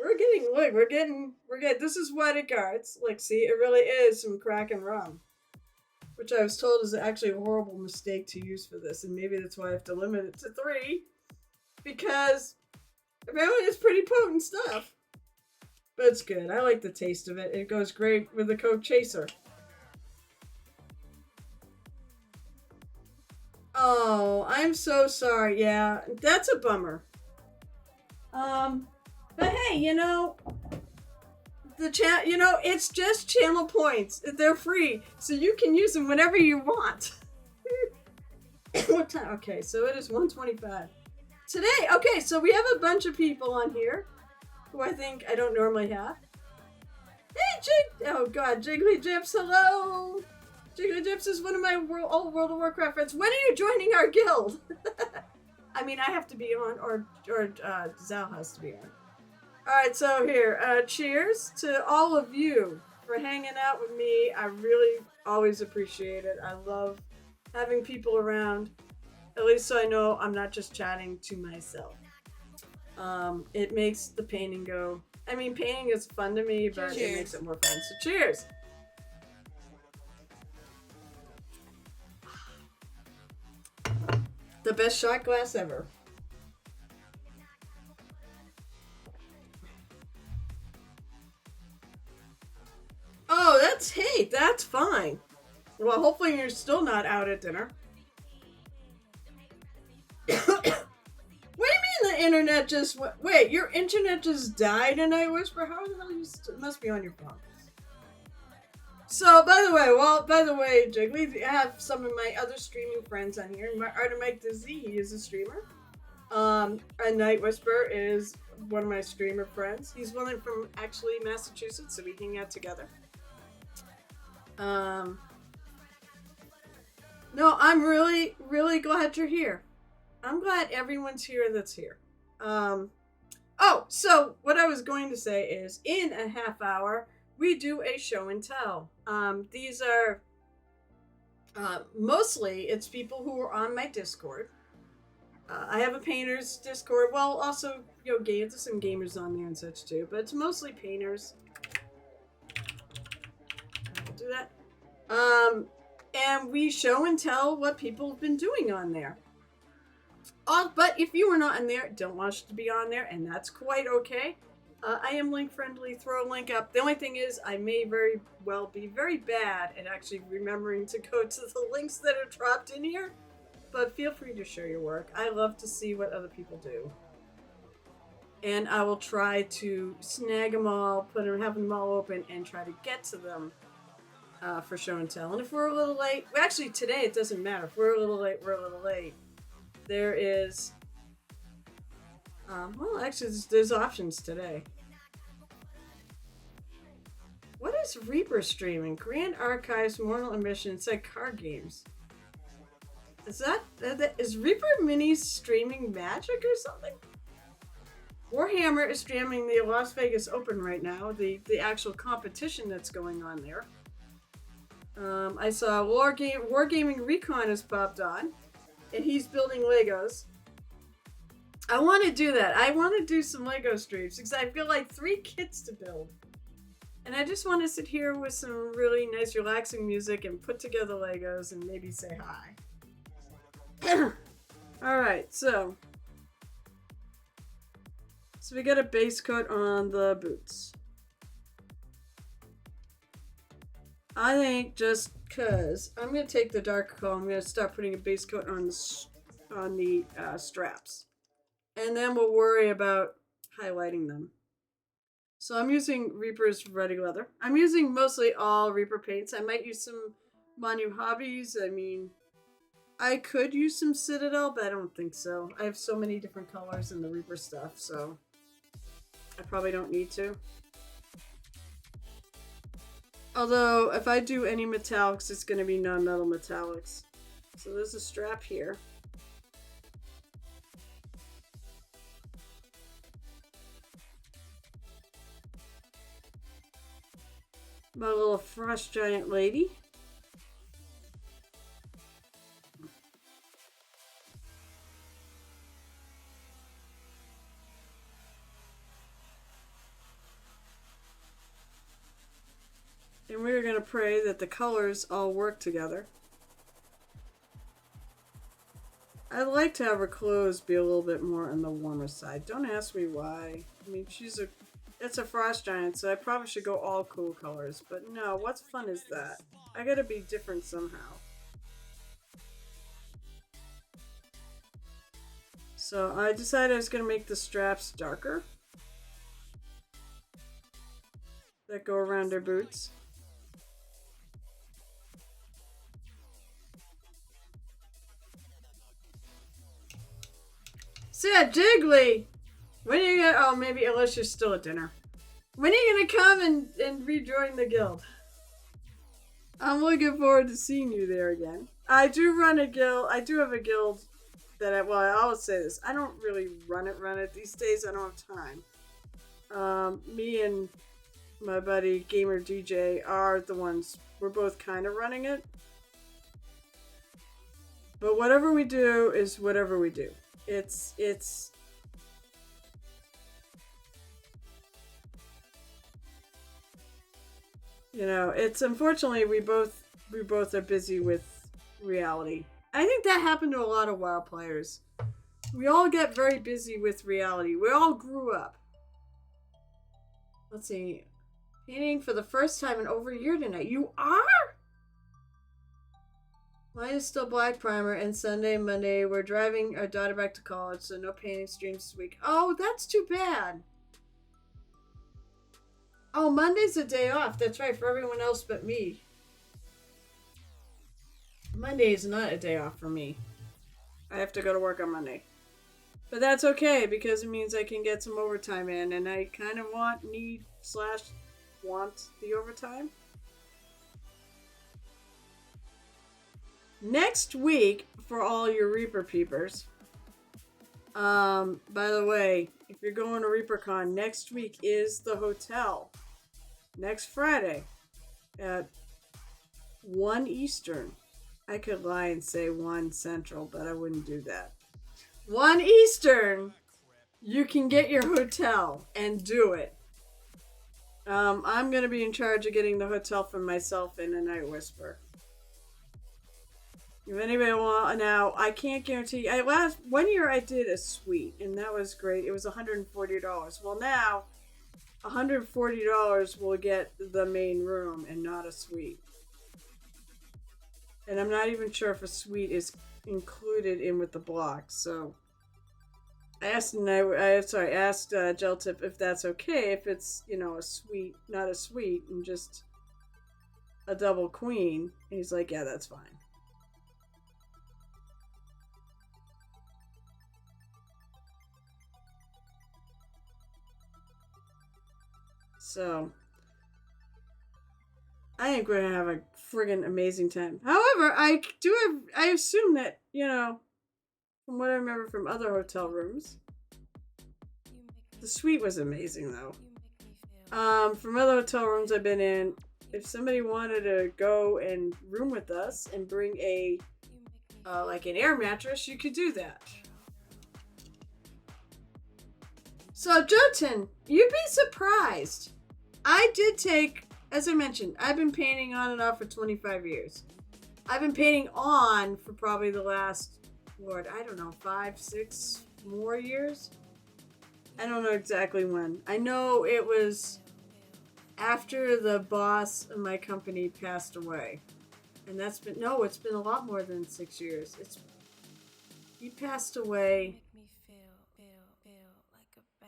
We're getting, this is what it guards. Like, see, it really is some Kraken rum. Which I was told is actually a horrible mistake to use for this. And maybe that's why I have to limit it to 3. Because apparently it's pretty potent stuff. But it's good. I like the taste of it. It goes great with the Coke Chaser. Oh, I'm so sorry. Yeah, that's a bummer. But hey, you know, it's just channel points. They're free, so you can use them whenever you want. What time? Okay, so it is 1:25 today. Okay, so we have a bunch of people on here who I think I don't normally have. Hey, oh god, Jiggly Jips, hello. Jiggly Jips is one of my old World of Warcraft friends. When are you joining our guild? I mean, I have to be on, or Zal has to be on. Alright, so here, cheers to all of you for hanging out with me. I really always appreciate it. I love having people around, at least so I know I'm not just chatting to myself. It makes the painting go... I mean, painting is fun to me, but cheers. It makes it more fun. So cheers! The best shot glass ever. Oh, that's fine. Well, hopefully you're still not out at dinner. What do you mean the internet just... Wait, your internet just died in Night Whisper? How the hell it must be on your phone. So, by the way, Jiggly, I have some of my other streaming friends on here. Art of Mike the Z, he is a streamer. And Night Whisper is one of my streamer friends. He's one from actually Massachusetts, so we hang out together. No, I'm really, really glad you're here. I'm glad everyone's here that's here. Oh, so what I was going to say is, in a half hour, we do a show and tell. These are, mostly, it's people who are on my Discord. I have a painters Discord. Well, also, there's some gamers on there and such too, but it's mostly painters. I'll do that. And we show and tell what people have been doing on there. But if you are not in there, don't want you to be on there, and that's quite okay. I am link friendly, throw a link up. The only thing is, I may very well be very bad at actually remembering to go to the links that are dropped in here. But feel free to share your work. I love to see what other people do. And I will try to snag them all, have them all open, and try to get to them for show and tell. And if we're a little late, well, actually today it doesn't matter. If we're a little late, we're a little late. There is, well, actually there's options today. What is Reaper streaming? Grand Archives, Mortal Emission, it's like card games. Is Reaper Minis streaming Magic or something? Warhammer is streaming the Las Vegas Open right now, the actual competition that's going on there. I saw Wargaming Recon has popped on, and he's building Legos. I want to do that. I want to do some Lego streams because I feel like 3 kits to build. And I just want to sit here with some really nice relaxing music and put together Legos and maybe say hi. Alright, so we got a base coat on the boots. I think just because I'm going to take the darker color, I'm going to start putting a base coat on the straps. And then we'll worry about highlighting them. So I'm using Reaper's Ready Leather. I'm using mostly all Reaper paints. I might use some Manu Hobbies. I mean, I could use some Citadel, but I don't think so. I have so many different colors in the Reaper stuff, so I probably don't need to. Although, if I do any metallics, it's going to be non-metal metallics. So there's a strap here. My little frost giant lady. And we're going to pray that the colors all work together. I'd like to have her clothes be a little bit more on the warmer side. Don't ask me why. I mean, it's a frost giant, so I probably should go all cool colors. But no, what's fun is that? I gotta be different somehow. So I decided I was gonna make the straps darker. That go around her boots. Said Jiggly! When are you gonna... Oh, maybe unless you're still at dinner. When are you gonna come and rejoin the guild? I'm looking forward to seeing you there again. I do run a guild. I do have a guild that I always say this. I don't really run it these days. I don't have time. Me and my buddy Gamer DJ are the ones. We're both kind of running it. But whatever we do is whatever we do. It's you know, it's unfortunately we both are busy with reality. I think that happened to a lot of WoW players. We all get very busy with reality. We all grew up. Let's see. Painting for the first time in over a year tonight. You are? Mine is still black primer, and Sunday and Monday we're driving our daughter back to college, so no painting streams this week. Oh, that's too bad. Oh, Monday's a day off. That's right, for everyone else but me. Monday is not a day off for me. I have to go to work on Monday. But that's okay, because it means I can get some overtime in, and I kind of want the overtime. Next week, for all your Reaper peepers, by the way, if you're going to ReaperCon, next week is the hotel. Next Friday at 1 Eastern. I could lie and say 1 Central, but I wouldn't do that. 1 Eastern, you can get your hotel and do it. I'm going to be in charge of getting the hotel for myself and a Night Whisper. If anybody want, now I can't guarantee. One year I did a suite, and that was great. It was $140. Well, now $140 will get the main room and not a suite. And I'm not even sure if a suite is included in with the block. So I asked Geltip if that's okay if it's, a suite, not a suite, and just a double queen. And he's like, yeah, that's fine. So, I think we're gonna have a friggin' amazing time. However, I assume that you know, from what I remember from other hotel rooms, the suite was amazing though. From other hotel rooms I've been in, if somebody wanted to go and room with us and bring a like an air mattress, you could do that. So Jotun, you'd be surprised. I did take, as I mentioned, I've been painting on and off for 25 years. I've been painting on for probably the last, Lord, I don't know, 5, 6 more years. I don't know exactly when. I know it was after the boss of my company passed away. And that's been, no, it's been a lot more than 6 years. He passed away,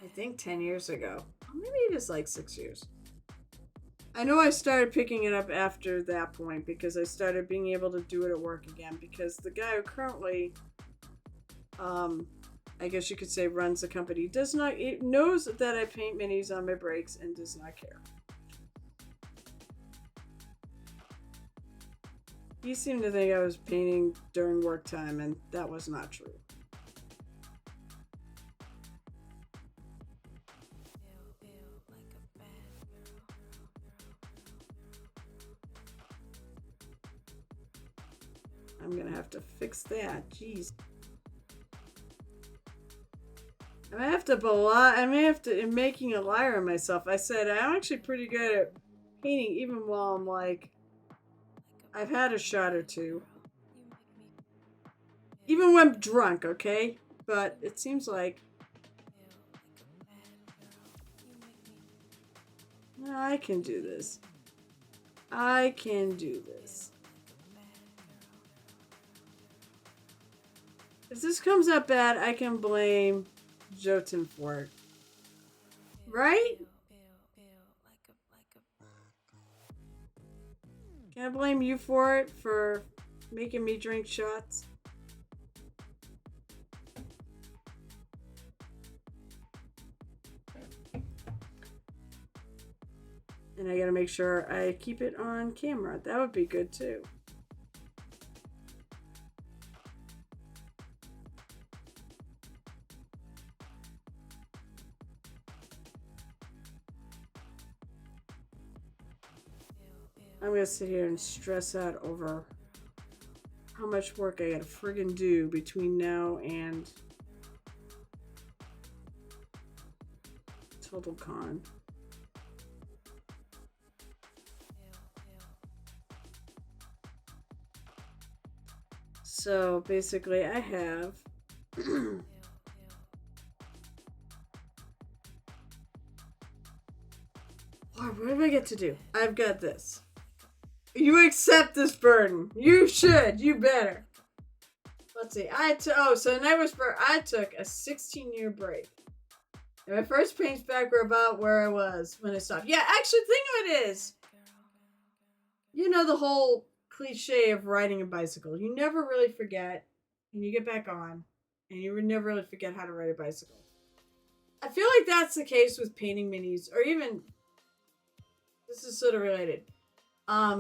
I think 10 years ago. Or maybe it is like 6 years. I know I started picking it up after that point because I started being able to do it at work again because the guy who currently, I guess you could say runs the company, knows that I paint minis on my breaks and does not care. He seemed to think I was painting during work time, and that was not true. I'm gonna have to fix that. Jeez. I may have to making a liar of myself. I said I'm actually pretty good at painting even while I'm like, I've had a shot or two. Even when I'm drunk, okay? But it seems like I can do this. I can do this. If this comes out bad, I can blame Jotun for it. Right? Can I blame you for it? For making me drink shots? And I gotta make sure I keep it on camera. That would be good too. I'm gonna sit here and stress out over how much work I gotta friggin' do between now and Total Con. So basically I have what do I get to do? I've got this. You accept this burden. You should. You better. Let's see. So Night Whisperer, I took a 16-year break. And my first paints back were about where I was when I stopped. Yeah, actually, the thing of it is, you know the whole cliche of riding a bicycle. You never really forget, and you get back on, and you never really forget how to ride a bicycle. I feel like that's the case with painting minis, or even, this is sort of related,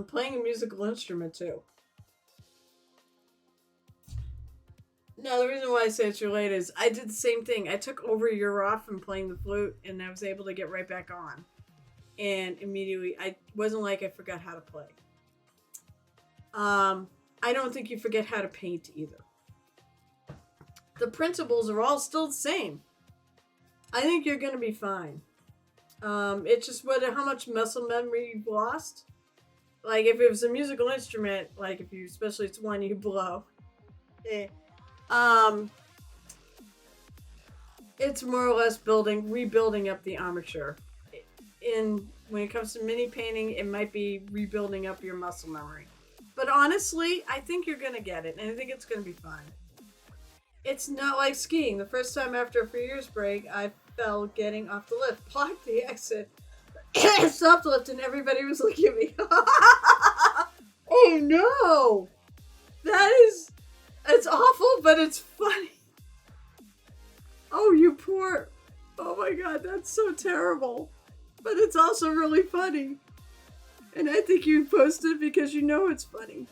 playing a musical instrument too. No, the reason why I say it's related is I did the same thing. I took over a year off from playing the flute, and I was able to get right back on. And immediately, I wasn't like I forgot how to play. I don't think you forget how to paint either. The principles are all still the same. I think you're going to be fine. It's just how much muscle memory you've lost. Like, if it was a musical instrument, like, especially it's one you blow. It's more or less rebuilding up the armature. When it comes to mini painting, it might be rebuilding up your muscle memory. But honestly, I think you're going to get it, and I think it's going to be fine. It's not like skiing. The first time after a few years break, I fell getting off the lift, blocked the exit, stopped the lift, and everybody was looking at me. Oh no! It's awful, but it's funny. Oh, you poor... Oh my god, that's so terrible. But it's also really funny. And I think you post it because you know it's funny.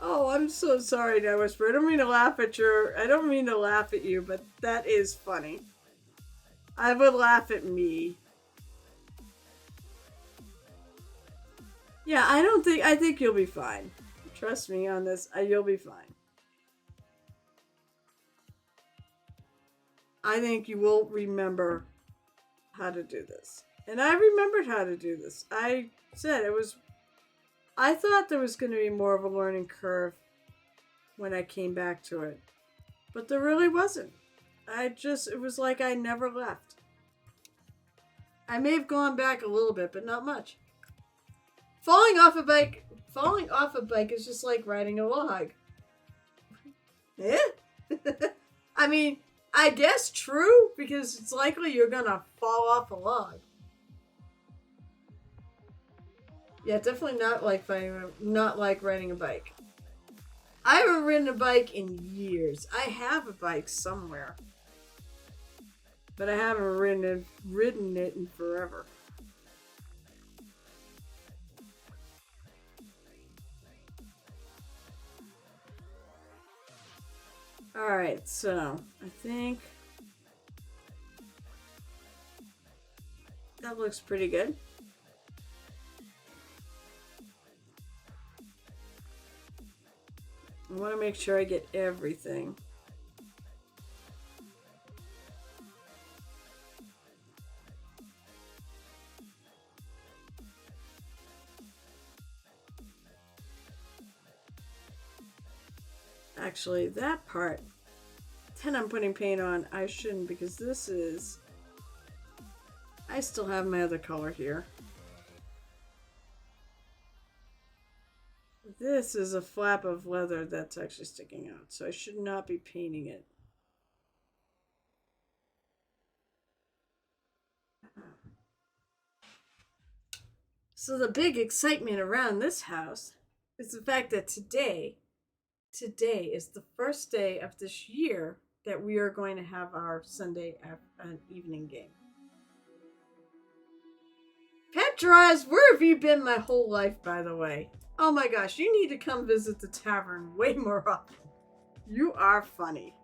Oh, I'm so sorry, Night Whisper. I don't mean to laugh at your. I don't mean to laugh at you, but that is funny. I would laugh at me. Yeah, I don't think. I think you'll be fine. Trust me on this. You'll be fine. I think you will remember how to do this. And I remembered how to do this. I said it was. I thought there was going to be more of a learning curve when I came back to it. But there really wasn't. It was like I never left. I may have gone back a little bit, but not much. Falling off a bike is just like riding a log. Yeah. I mean, I guess true, because it's likely you're gonna fall off a log. Yeah, definitely not like riding a bike. I haven't ridden a bike in years. I have a bike somewhere, but I haven't ridden it in forever. Alright, so I think that looks pretty good. I want to make sure I get everything. Actually, that part, then I'm putting paint on. I shouldn't, because this is... I still have my other color here. This is a flap of leather that's actually sticking out, so I should not be painting it. So the big excitement around this house is the fact that today is the first day of this year that we are going to have our Sunday evening game. Petraz, where have you been my whole life, by the way? Oh my gosh, you need to come visit the tavern way more often. You are funny.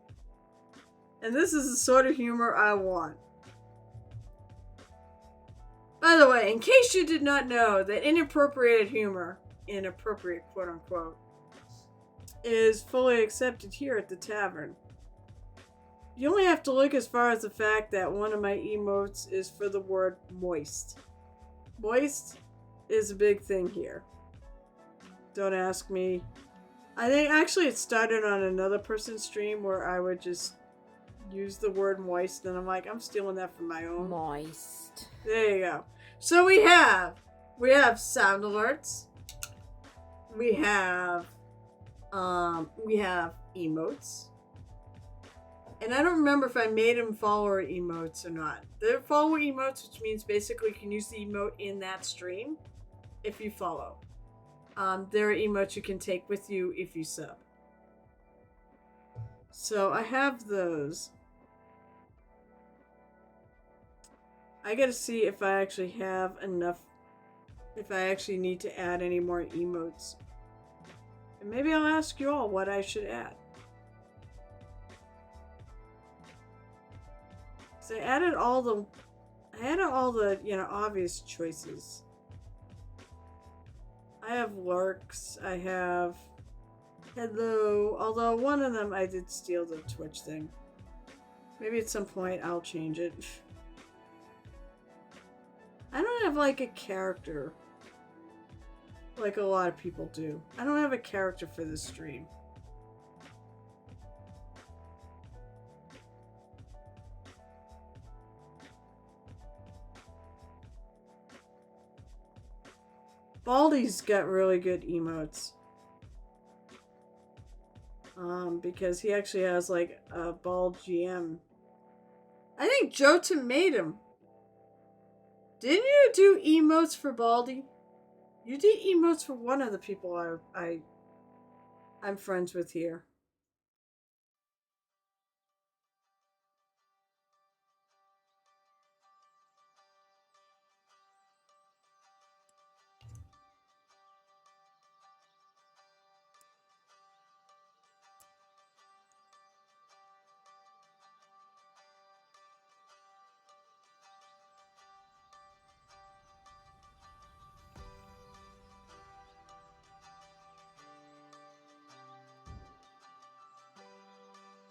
And this is the sort of humor I want. By the way, in case you did not know that inappropriate humor, inappropriate quote unquote, is fully accepted here at the tavern. You only have to look as far as the fact that one of my emotes is for the word moist. Moist is a big thing here. Don't ask me. I think actually it started on another person's stream where I would just use the word moist, and I'm like, I'm stealing that from my own. Moist. There you go. So we have sound alerts. We have emotes. And I don't remember if I made them follower emotes or not. They're follower emotes, which means basically you can use the emote in that stream if you follow. There are emotes you can take with you if you sub. So I have those. I gotta see if I actually have enough, if I actually need to add any more emotes. And maybe I'll ask you all what I should add. So I added all the, obvious choices. I have lurks, I have hello, although one of them I did steal the Twitch thing. Maybe at some point I'll change it. I don't have like a character like a lot of people do. I don't have a character for this stream. Baldy's got really good emotes. Because he actually has like a bald GM. I think Jota made him. Didn't you do emotes for Baldy? You did emotes for one of the people I'm friends with here.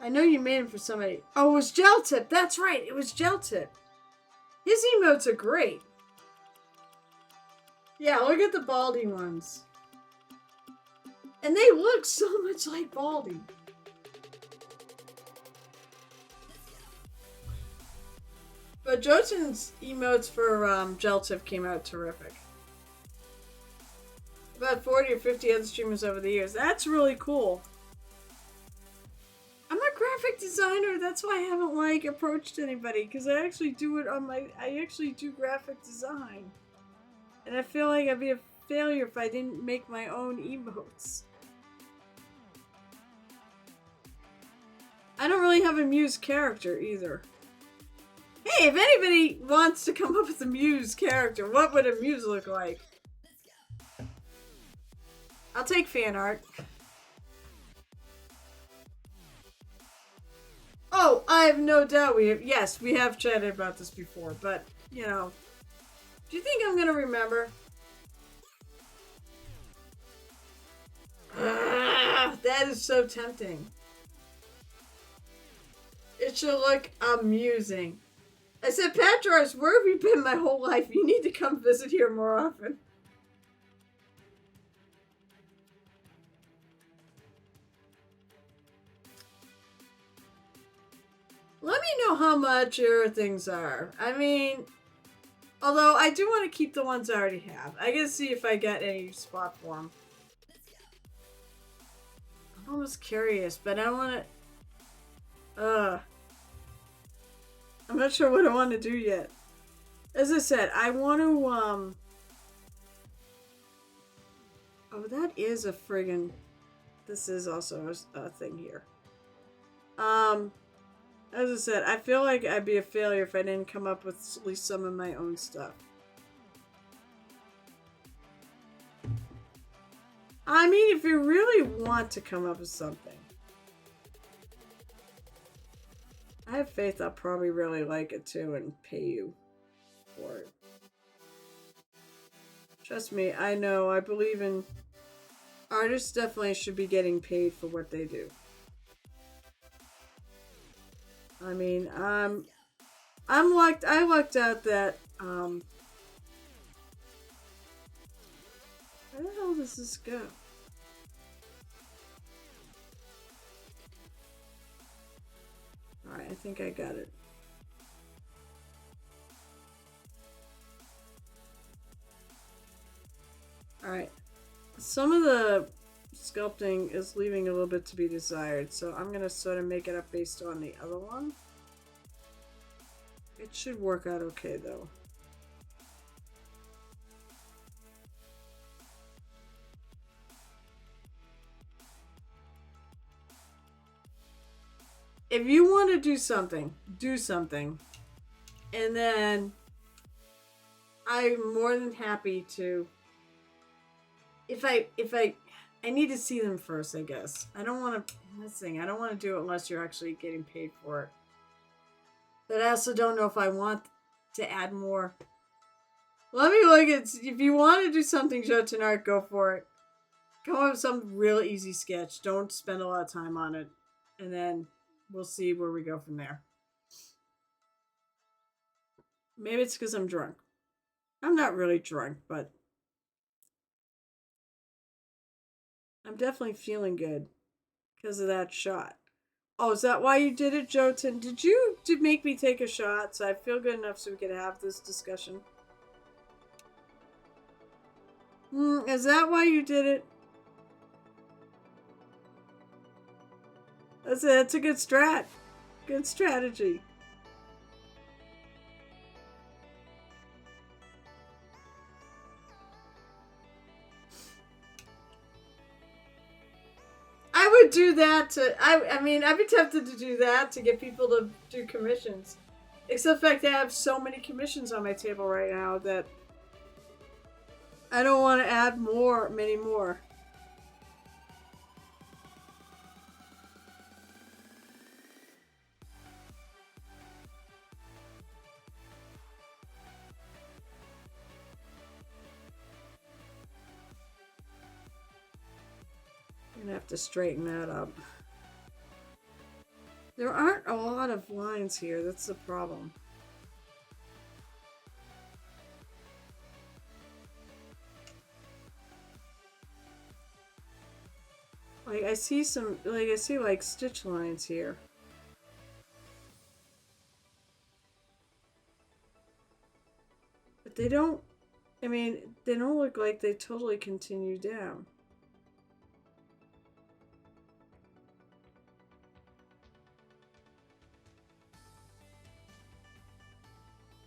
I know you made him for somebody. Oh, it was Gel Tip. That's right. It was Gel Tip. His emotes are great. Yeah, look at the Baldy ones. And they look so much like Baldy. But Jotun's emotes for Gel Tip came out terrific. About 40 or 50 other streamers over the years. That's really cool. I'm a graphic designer. That's why I haven't approached anybody, because I actually do it on I actually do graphic design. And I feel like I'd be a failure if I didn't make my own emotes. I don't really have a Muse character either. Hey, if anybody wants to come up with a Muse character, what would a Muse look like? I'll take fan art. Oh, I have no doubt we have chatted about this before, but, you know, do you think I'm gonna remember? That is so tempting. It should look amusing. I said, Patros, where have you been my whole life? You need to come visit here more often. Let me know how much your things are. I mean, although I do want to keep the ones I already have. I gotta see if I get any spot for them. I'm almost curious, but I want to... I'm not sure what I want to do yet. As I said, I want to, Oh, that is a friggin... This is also a thing here. As I said, I feel like I'd be a failure if I didn't come up with at least some of my own stuff. I mean, if you really want to come up with something. I have faith I'll probably really like it too and pay you for it. Trust me, I know, I believe in... Artists definitely should be getting paid for what they do. I mean, I lucked out that, where the hell does this go? Alright, I think I got it. Alright. Some of the sculpting is leaving a little bit to be desired, so I'm going to sort of make it up based on the other one. It should work out okay, though. If you want to do something, do something. And then I'm more than happy to... If I need to see them first, I guess. I don't want to... This thing, I don't want to do it unless you're actually getting paid for it. But I also don't know if I want to add more. Let me look at... If you want to do something, Jotun Art, go for it. Come up with some real easy sketch. Don't spend a lot of time on it. And then we'll see where we go from there. Maybe it's because I'm drunk. I'm not really drunk, but... I'm definitely feeling good because of that shot. Oh, is that why you did it, Jotun? Did you make me take a shot so I feel good enough so we could have this discussion? Is that why you did it? That's a good strat. Good strategy. I would do that to... I mean, I'd be tempted to do that to get people to do commissions. Except the fact that I have so many commissions on my table right now that I don't want to add many more. I'm gonna have to straighten that up. a lot of lines here. That's the problem. Like, I see some, like, I see, like, stitch lines here. But they don't, I mean, they don't look like they totally continue down.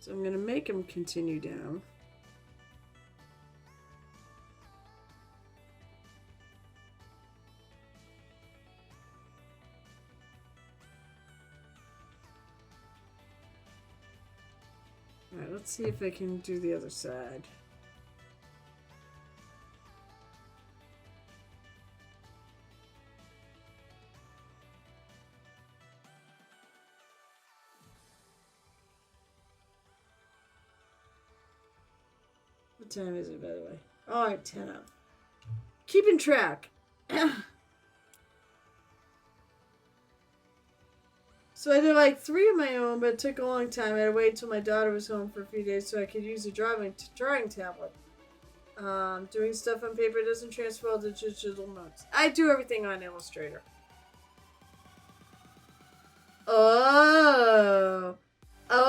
So I'm going to make them continue down. Alright, let's see if I can do the other side. What time is it, by the way? Alright, 10 up. Keeping track. So I did like 3 of my own, but it took a long time. I had to wait until my daughter was home for a few days so I could use a drawing tablet. Doing stuff on paper doesn't transfer all to digital notes. I do everything on Illustrator. Oh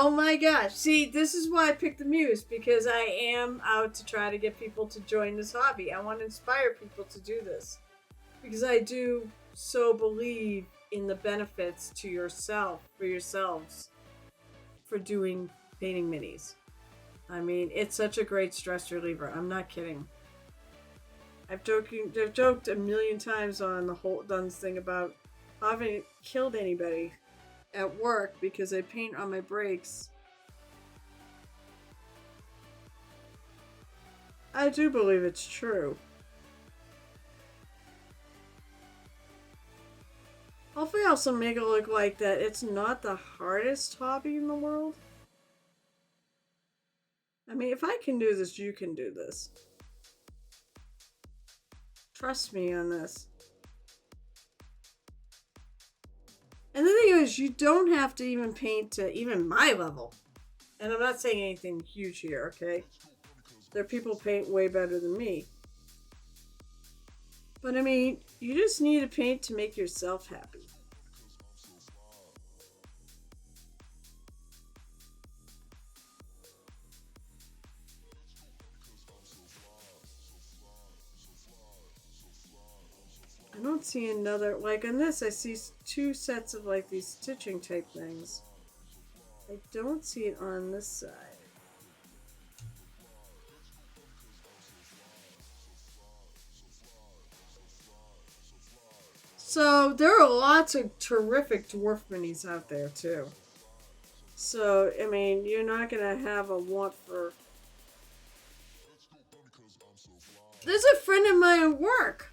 my gosh. See, this is why I picked the Muse, because I am out to try to get people to join this hobby. I want to inspire people to do this, because I do so believe in the benefits to yourself, for yourselves, for doing painting minis. I mean, it's such a great stress reliever. I'm not kidding. I've joked a million times on this thing about I haven't killed anybody at work because I paint on my breaks. I do believe it's true. Hopefully I also make it look like that it's not the hardest hobby in the world. I mean, if I can do this, you can do this. Trust me on this. And the thing is, you don't have to even paint to even my level. And I'm not saying anything huge here, okay? There are people who paint way better than me. But I mean, you just need to paint to make yourself happy. I don't see another, like on this I see 2 sets of like these stitching type things. I don't see it on this side. So there are lots of terrific dwarf minis out there too. So, I mean, you're not gonna have a want for... There's a friend of mine at work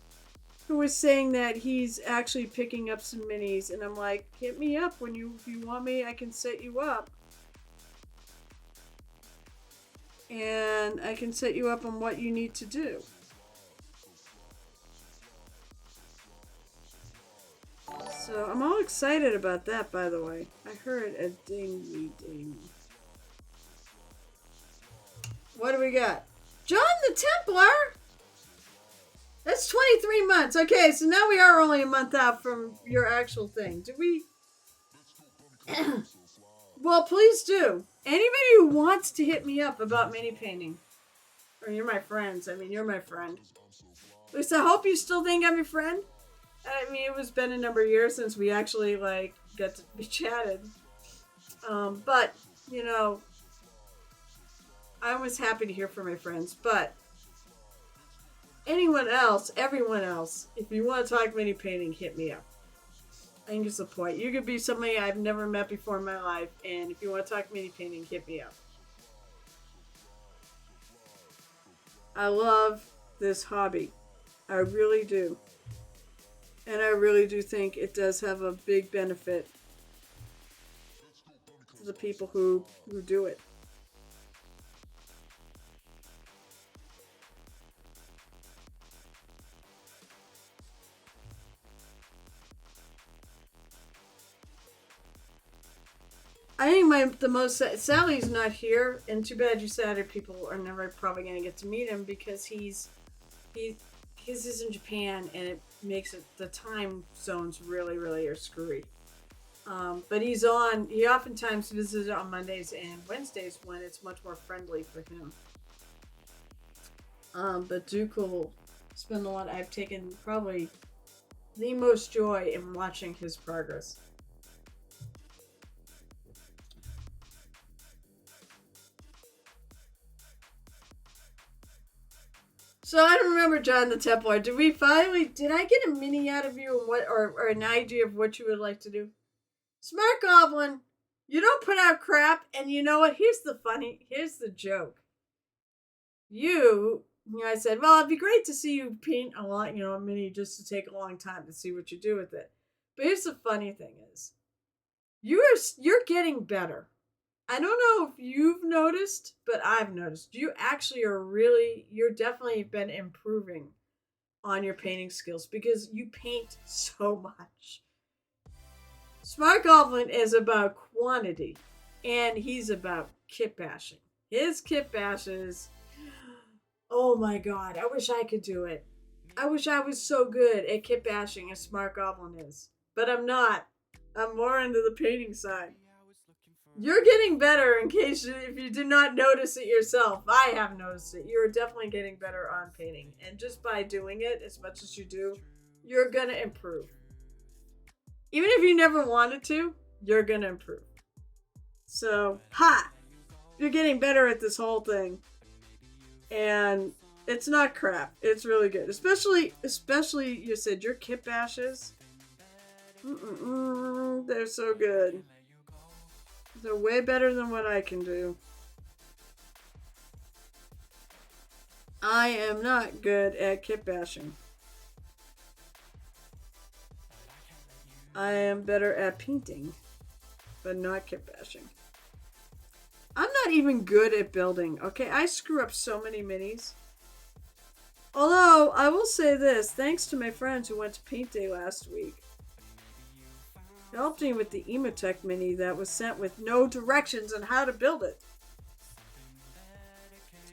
who was saying that he's actually picking up some minis, and I'm like, hit me up if you want me, I can set you up. And I can set you up on what you need to do. So I'm all excited about that, by the way. I heard a ding. What do we got? John the Templar? That's 23 months. Okay, so now we are only a month out from your actual thing. Do we... Well, please do. Anybody who wants to hit me up about mini painting. Or you're my friends. I mean, you're my friend. At least I hope you still think I'm your friend. I mean, it was been a number of years since we actually, like, got to be chatted. But, you know, I'm always happy to hear from my friends. But anyone else, everyone else, if you want to talk mini painting, hit me up. I think it's the point. You could be somebody I've never met before in my life, and if you want to talk mini painting, hit me up. I love this hobby. I really do. And I really do think it does have a big benefit to the people who do it. think the most Sally's not here, and too bad you Saturday people are never probably gonna get to meet him because he's in Japan and it makes it the time zones really are screwy. But he oftentimes visits on Mondays and Wednesdays when it's much more friendly for him. But Duke will spend a lot. I've taken probably the most joy in watching his progress. So I don't remember, John the Templar. Did I get a mini out of you or an idea of what you would like to do? Smart Goblin, you don't put out crap, and you know what? Here's the joke. I said, well, it'd be great to see you paint a lot, a mini just to take a long time to see what you do with it. But here's the funny thing is, you're getting better. I don't know if you've noticed, but I've noticed. You actually you're definitely been improving on your painting skills because you paint so much. Smart Goblin is about quantity, and he's about kit bashing. His kit bashes, oh my god, I wish I could do it. I wish I was so good at kit bashing as Smart Goblin is. But I'm not. I'm more into the painting side. You're getting better if you did not notice it yourself. I have noticed it. You're definitely getting better on painting. And just by doing it as much as you do, you're going to improve. Even if you never wanted to, you're going to improve. So, you're getting better at this whole thing. And it's not crap. It's really good. Especially you said your kit bashes. They're so good. They're way better than what I can do. I am not good at kit bashing. I am better at painting, but not kit bashing. I'm not even good at building. Okay, I screw up so many minis. Although, I will say this, thanks to my friends who went to Paint Day last week. Helped me with the Emotech mini that was sent with no directions on how to build it.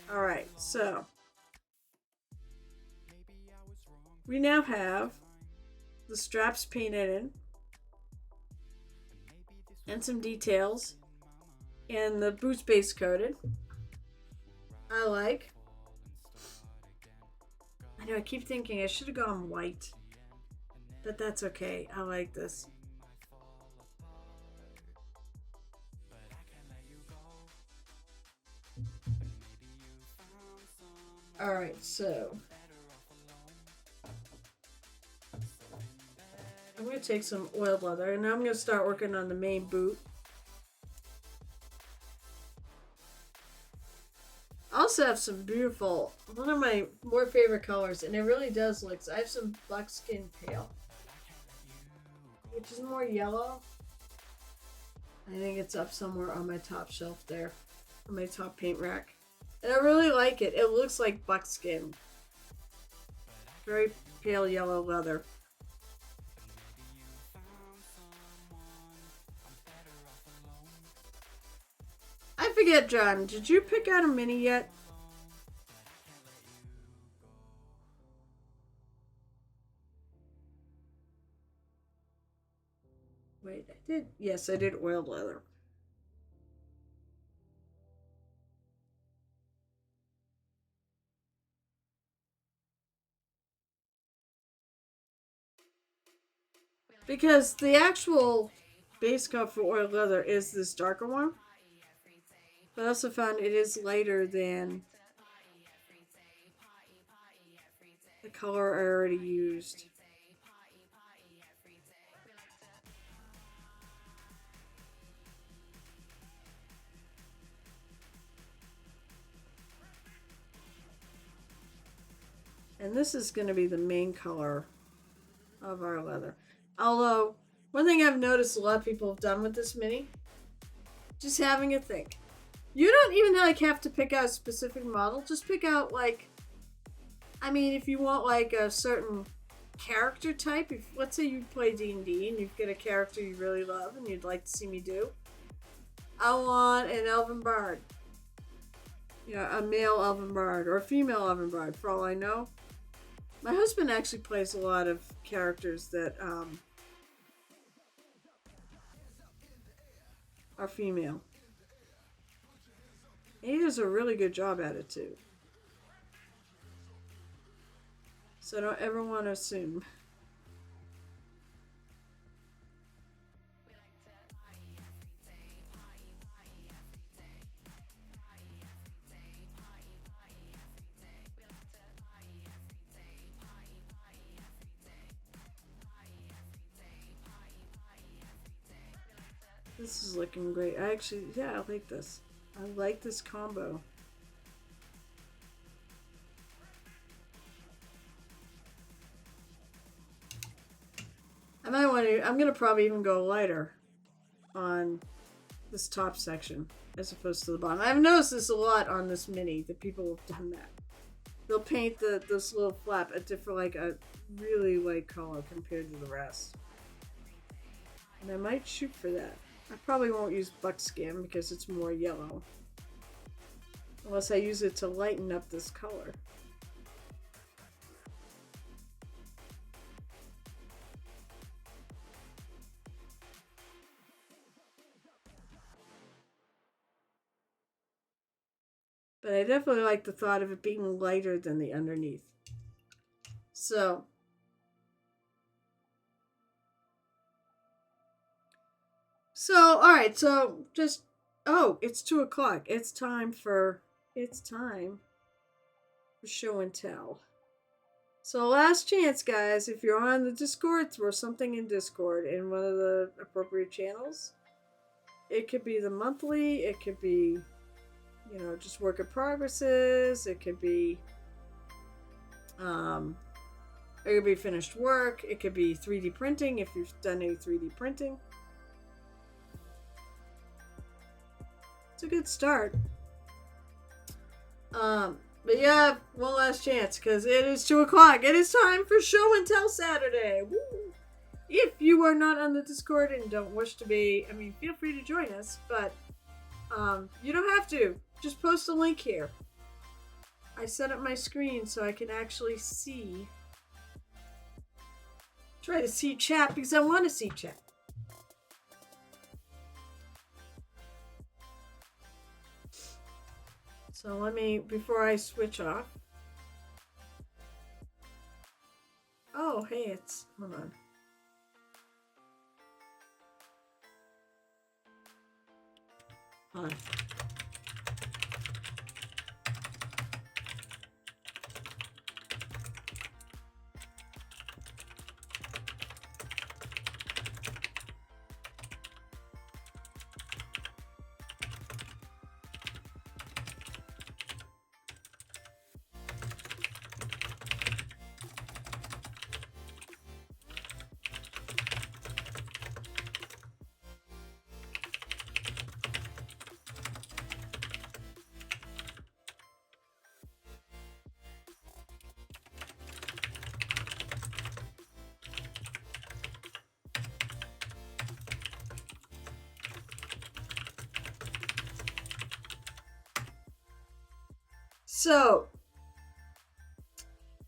Alright, so. We now have the straps painted in. And some details. And the boots base coated. I like. I know, I keep thinking I should have gone white. But that's okay. I like this. Alright, so I'm going to take some oiled leather and I'm going to start working on the main boot. I also have some beautiful, one of my more favorite colors, and it really does look, I have some buckskin pale, which is more yellow. I think it's up somewhere on my top shelf there, on my top paint rack. And I really like it. It looks like buckskin. Very pale yellow leather. I forget, John, did you pick out a mini yet? Wait, I did. Yes, I did oiled leather. Because the actual base coat for oiled leather is this darker one. But I also found it is lighter than the color I already used. And this is going to be the main color of our leather. Although, one thing I've noticed a lot of people have done with this mini, just having a think. You don't even have to pick out a specific model. Just pick out if you want a certain character type. If let's say you play D&D and you've got a character you really love and you'd like to see me do, I want an elven bard. Yeah, a male elven bard or a female elven bard, for all I know. My husband actually plays a lot of characters that are female. And he does a really good job at it too. So don't ever want to assume. This is looking great. I actually, yeah, I like this. I like this combo. I might want to, I'm going to probably even go lighter on this top section as opposed to the bottom. I've noticed this a lot on this mini that people have done that. They'll paint this little flap a different, like a really light color compared to the rest. And I might shoot for that. I probably won't use buckskin because it's more yellow. Unless I use it to lighten up this color. But I definitely like the thought of it being lighter than the underneath. So, alright, so just, oh, it's 2 o'clock. It's time for show and tell. So last chance, guys, if you're on the Discord, throw something in Discord in one of the appropriate channels. It could be the monthly, it could be, you know, just work in progresses, it could be finished work, it could be 3D printing if you've done any 3D printing. It's a good start. But yeah, one last chance because it is 2 o'clock. It is time for show and tell Saturday. Woo! If you are not on the Discord and don't wish to be, I mean, feel free to join us, but you don't have to. Just post a link here. I set up my screen so I can actually see. Try to see chat because I want to see chat. So let me, before I switch off. Oh, hey, it's, hold on. Hold on.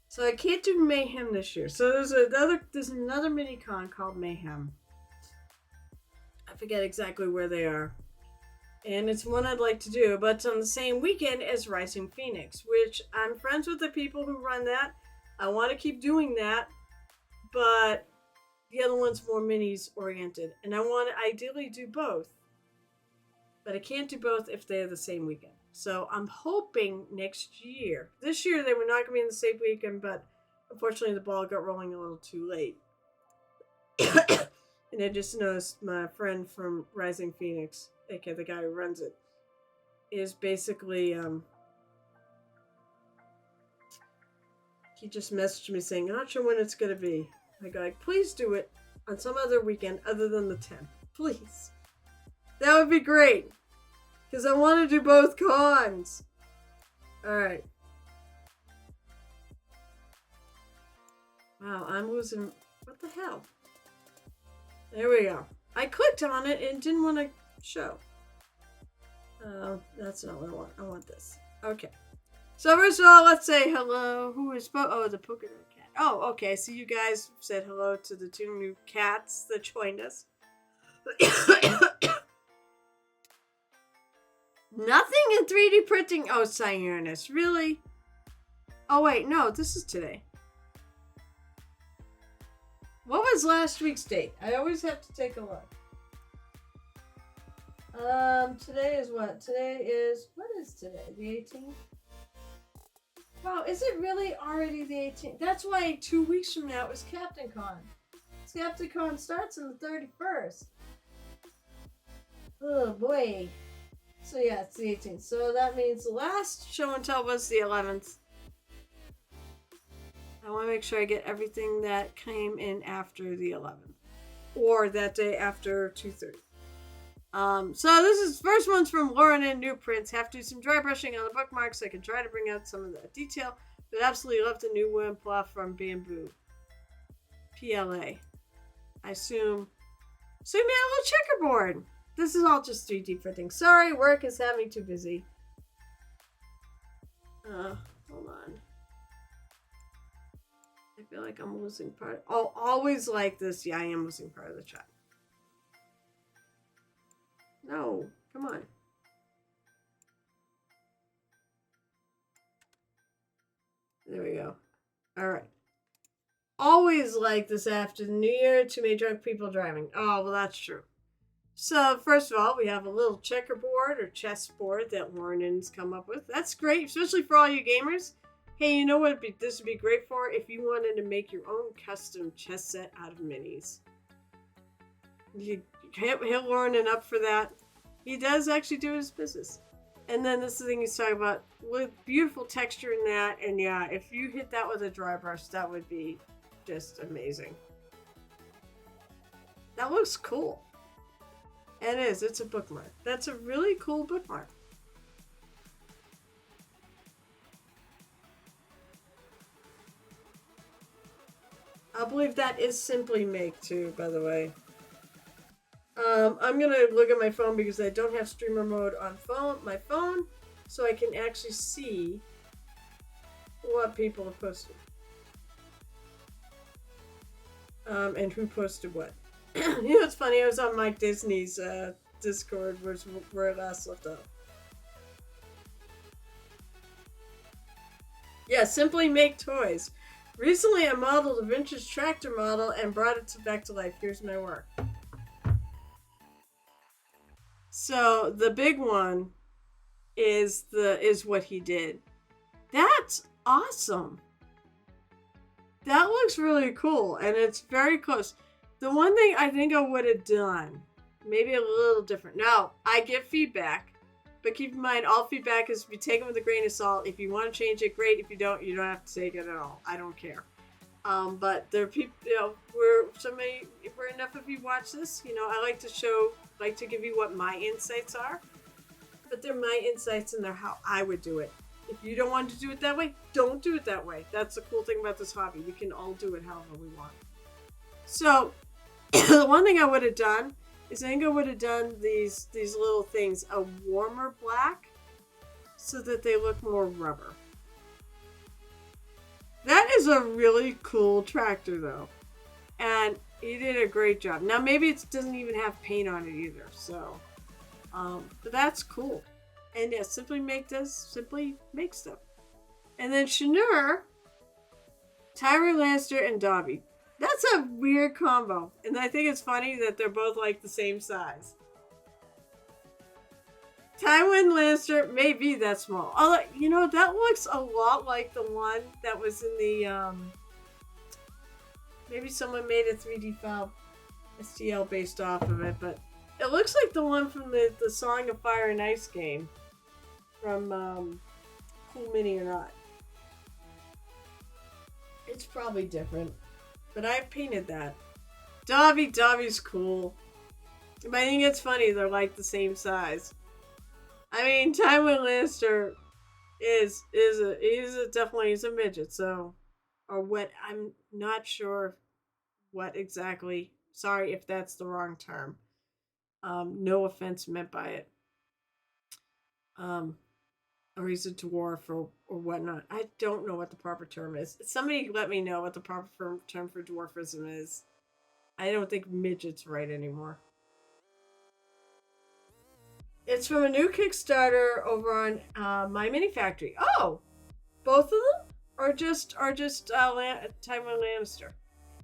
So I can't do Mayhem this year. So there's another mini con called Mayhem. I forget exactly where they are. And it's one I'd like to do, but it's on the same weekend as Rising Phoenix, which I'm friends with the people who run that. I want to keep doing that, but the other one's more minis oriented. And I want to ideally do both. But I can't do both if they're the same weekend. So I'm hoping next year. This year they were not going to be in the same weekend, but unfortunately the ball got rolling a little too late. And I just noticed my friend from Rising Phoenix, aka the guy who runs it, is basically he just messaged me saying, I'm not sure when it's going to be. I go, like, please do it on some other weekend other than the 10th. Please. That would be great. Because I want to do both cons. Alright. Wow, I'm losing... What the hell? There we go. I clicked on it and didn't want to show. that's not what I want. I want this. Okay. So first of all, let's say hello. Who is the polka dot cat. Oh, okay. So you guys said hello to the two new cats that joined us. Nothing in 3D printing. Oh, Cyanus, really? Oh wait, no, this is today. What was last week's date? I always have to take a look. Today is what? What is today? The 18th? Wow, is it really already the 18th? That's why 2 weeks from now is Captain Con. Captain Con starts on the 31st. Oh boy. So yeah, it's the 18th. So that means the last show and tell was the 11th. I want to make sure I get everything that came in after the 11th. Or that day after 2:30. So this is first one's from Lauren and New Prints. Have to do some dry brushing on the bookmarks so I can try to bring out some of that detail. But absolutely love the new Wimpla from Bamboo. PLA. I assume we made a little checkerboard. This is all just 3D printing. Sorry, work is having me too busy. Hold on. I feel like I'm losing part. Oh, always like this. Yeah, I am losing part of the chat. No, come on. There we go. All right. Always like this after the New Year, too many drunk people driving. Oh, well, that's true. So, first of all, we have a little checkerboard or chessboard that Lauren's come up with. That's great, especially for all you gamers. Hey, you know what this would be great for? If you wanted to make your own custom chess set out of minis. You hit Lauren up for that. He does actually do his business. And then this is the thing he's talking about with beautiful texture in that. And yeah, if you hit that with a dry brush, that would be just amazing. That looks cool. And it is. It's a bookmark. That's a really cool bookmark. I believe that is Simply Make too, by the way. I'm gonna look at my phone because I don't have streamer mode on my phone, so I can actually see what people have posted. And who posted what. You know, it's funny, I was on Mike Disney's Discord, where it last left off. Yeah, Simply Make Toys. Recently, I modeled a vintage tractor model and brought it back to life. Here's my work. So the big one is what he did. That's awesome. That looks really cool, and it's very close. The one thing I think I would have done, maybe a little different. Now, I get feedback, but keep in mind, all feedback is to be taken with a grain of salt. If you want to change it, great. If you don't have to take it at all. I don't care. But there are people, where enough of you watch this, I like to give you what my insights are. But they're my insights and they're how I would do it. If you don't want to do it that way, don't do it that way. That's the cool thing about this hobby. We can all do it however we want. So, the one thing I would have done is I think I would have done these little things a warmer black so that they look more rubber. That is a really cool tractor though. And he did a great job. Now maybe it doesn't even have paint on it either. So, but that's cool. And yeah, Simply Make stuff. And then Shanur, Tavern, Lannister, and Dobby. That's a weird combo. And I think it's funny that they're both like the same size. Tywin Lannister may be that small. Although, that looks a lot like the one that was in the, maybe someone made a 3D file STL based off of it, but it looks like the one from the Song of Fire and Ice game from Cool Mini or Not. It's probably different, but I painted that. Dobby's cool. But I think it's funny they're like the same size. I mean, Tywin Lannister is definitely a midget, so, or what, I'm not sure what exactly, sorry if that's the wrong term. No offense meant by it. or he's a dwarf or whatnot. I don't know what the proper term is. Somebody let me know what the proper term for dwarfism is. I don't think midget's right anymore. It's from a new Kickstarter over on My Mini Factory. Oh, both of them, or just Tywin Lannister.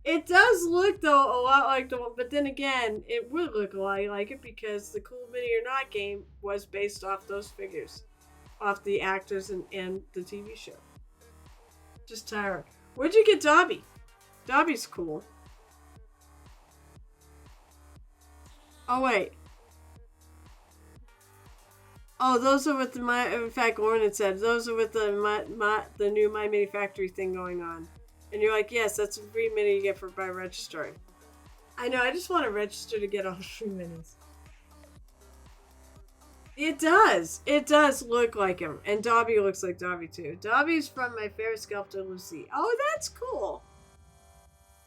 It does look though a lot like the one, but then again, it would look a lot like it because the Cool Mini or Not game was based off those figures, off the actors and the TV show. Just Tyra. Where'd you get Dobby? Dobby's cool. Oh wait. Oh, those are with in fact, Lauren had said, those are with the new My Mini Factory thing going on. And you're like, yes, that's a free mini you get by registering. I know, I just want to register to get all the free minis. It does. It does look like him. And Dobby looks like Dobby too. Dobby's from My Favorite Sculptor, Lucy. Oh, that's cool.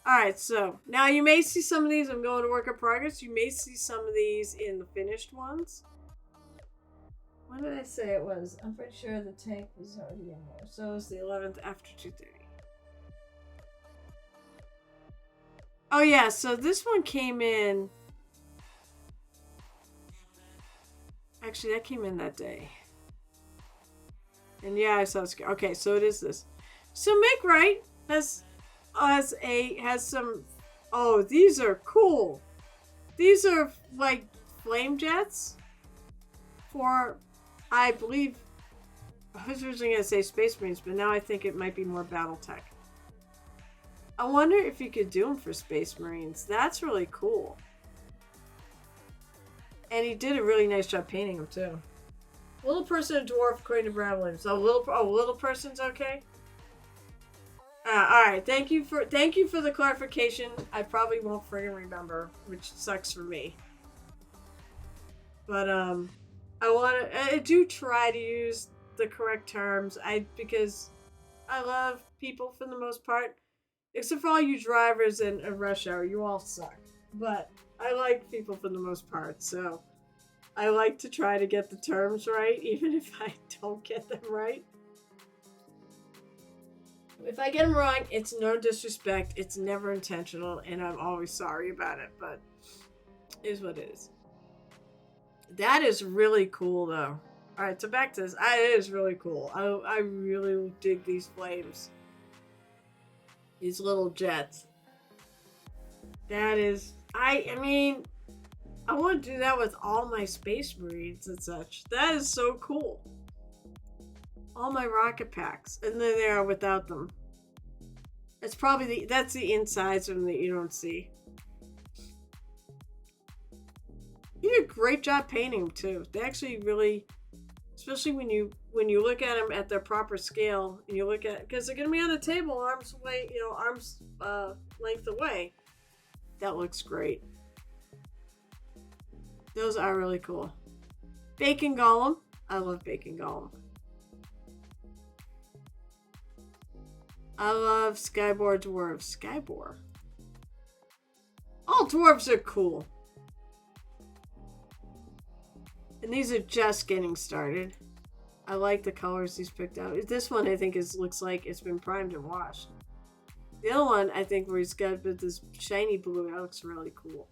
Alright, so now you may see some of these. I'm going to work in progress. You may see some of these in the finished ones. When did I say it was? I'm pretty sure the tank was already in there. So it was the 11th after 2:30. Oh yeah, so this one came in. Actually, that came in that day. And yeah, I saw it. Okay, so it is this. So Make Right has some. Oh, these are cool. These are like flame jets for, I believe, I was originally going to say Space Marines, but now I think it might be more Battletech. I wonder if you could do them for Space Marines. That's really cool. And he did a really nice job painting them too. Little person and dwarf according to Brad Williams. So little person's okay. All right. Thank you for the clarification. I probably won't friggin' remember, which sucks for me. But I do try to use the correct terms. Because I love people for the most part. Except for all you drivers in rush hour, you all suck. But I like people for the most part, so I like to try to get the terms right, even if I don't get them right. If I get them wrong, it's no disrespect. It's never intentional, and I'm always sorry about it, but it is what it is. That is really cool, though. All right, so back to this. It is really cool. I really dig these flames. These little jets. That is... I mean... I want to do that with all my Space Marines and such. That is so cool. All my rocket packs. And then they are without them. It's probably that's the insides of them that you don't see. You did a great job painting them too. They actually really... Especially when you look at them at their proper scale, and you look at, because they're gonna be on the table, arms length away. That looks great. Those are really cool. Bacon Golem. I love Bacon Golem. I love Skyboar Dwarves. Skyboar. All dwarves are cool. And these are just getting started. I like the colors he's picked out. This one I think looks like it's been primed and washed. The other one I think where he's got this shiny blue, that looks really cool.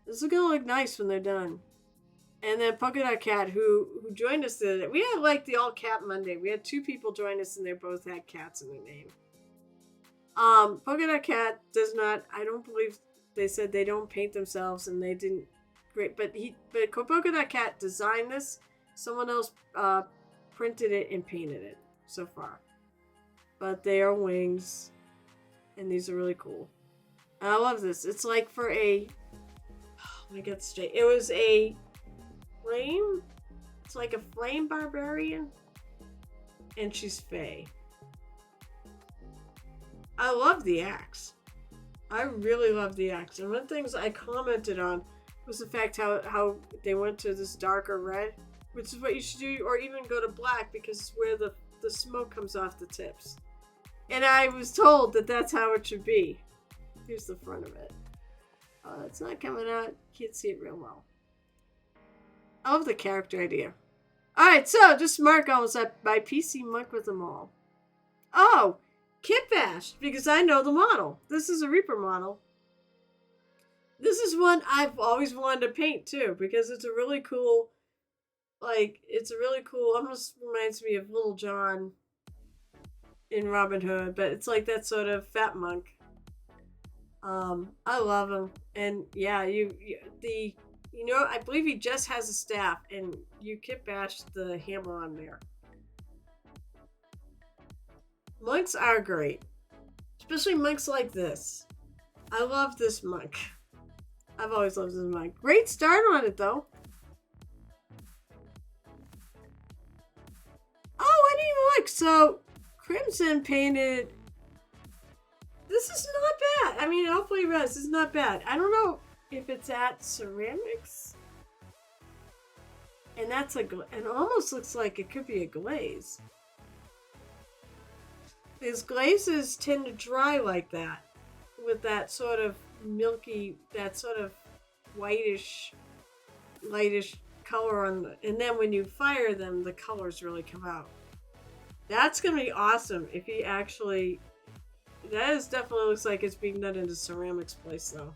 This is gonna look nice when they're done. And then Polka Dot Cat, who joined us today. We had like the all cat Monday. We had 2 people join us and they both had cats in their name. Polka Dot Cat does not, I don't believe, they said they don't paint themselves and they didn't. Great, but Polka Dot Cat designed this. Someone else printed it and painted it so far. But they are wings, and these are really cool. And I love this. It's like for a. Let me get straight. It was a flame. It's like a flame barbarian, and she's Fae. I love the axe. I really love the axe, and one of the things I commented on was the fact how they went to this darker red, which is what you should do, or even go to black because it's where the smoke comes off the tips. And I was told that that's how it should be. Here's the front of it. It's not coming out. Can't see it real well. I love the character idea. Alright, so just mark almost up my PC Monk with them all. Oh, Kit Bash, because I know the model. This is a Reaper model. This is one I've always wanted to paint too, because it's a really cool, almost reminds me of Little John in Robin Hood, but it's like that sort of fat monk. I love him, and yeah, I believe he just has a staff, and you Kit Bash the hammer on there. Monks are great, especially monks like this. I love this monk. I've always loved this monk. Great start on it though. Oh, I didn't even look. So Crimson painted. This is not bad. I mean, hopefully, this is not bad. I don't know if it's at ceramics, and that's it almost looks like it could be a glaze. These glazes tend to dry like that, with that sort of milky, that sort of whitish, lightish color on the, and then when you fire them, the colors really come out. That's gonna be awesome if he actually. That definitely looks like it's being done in a ceramics place though.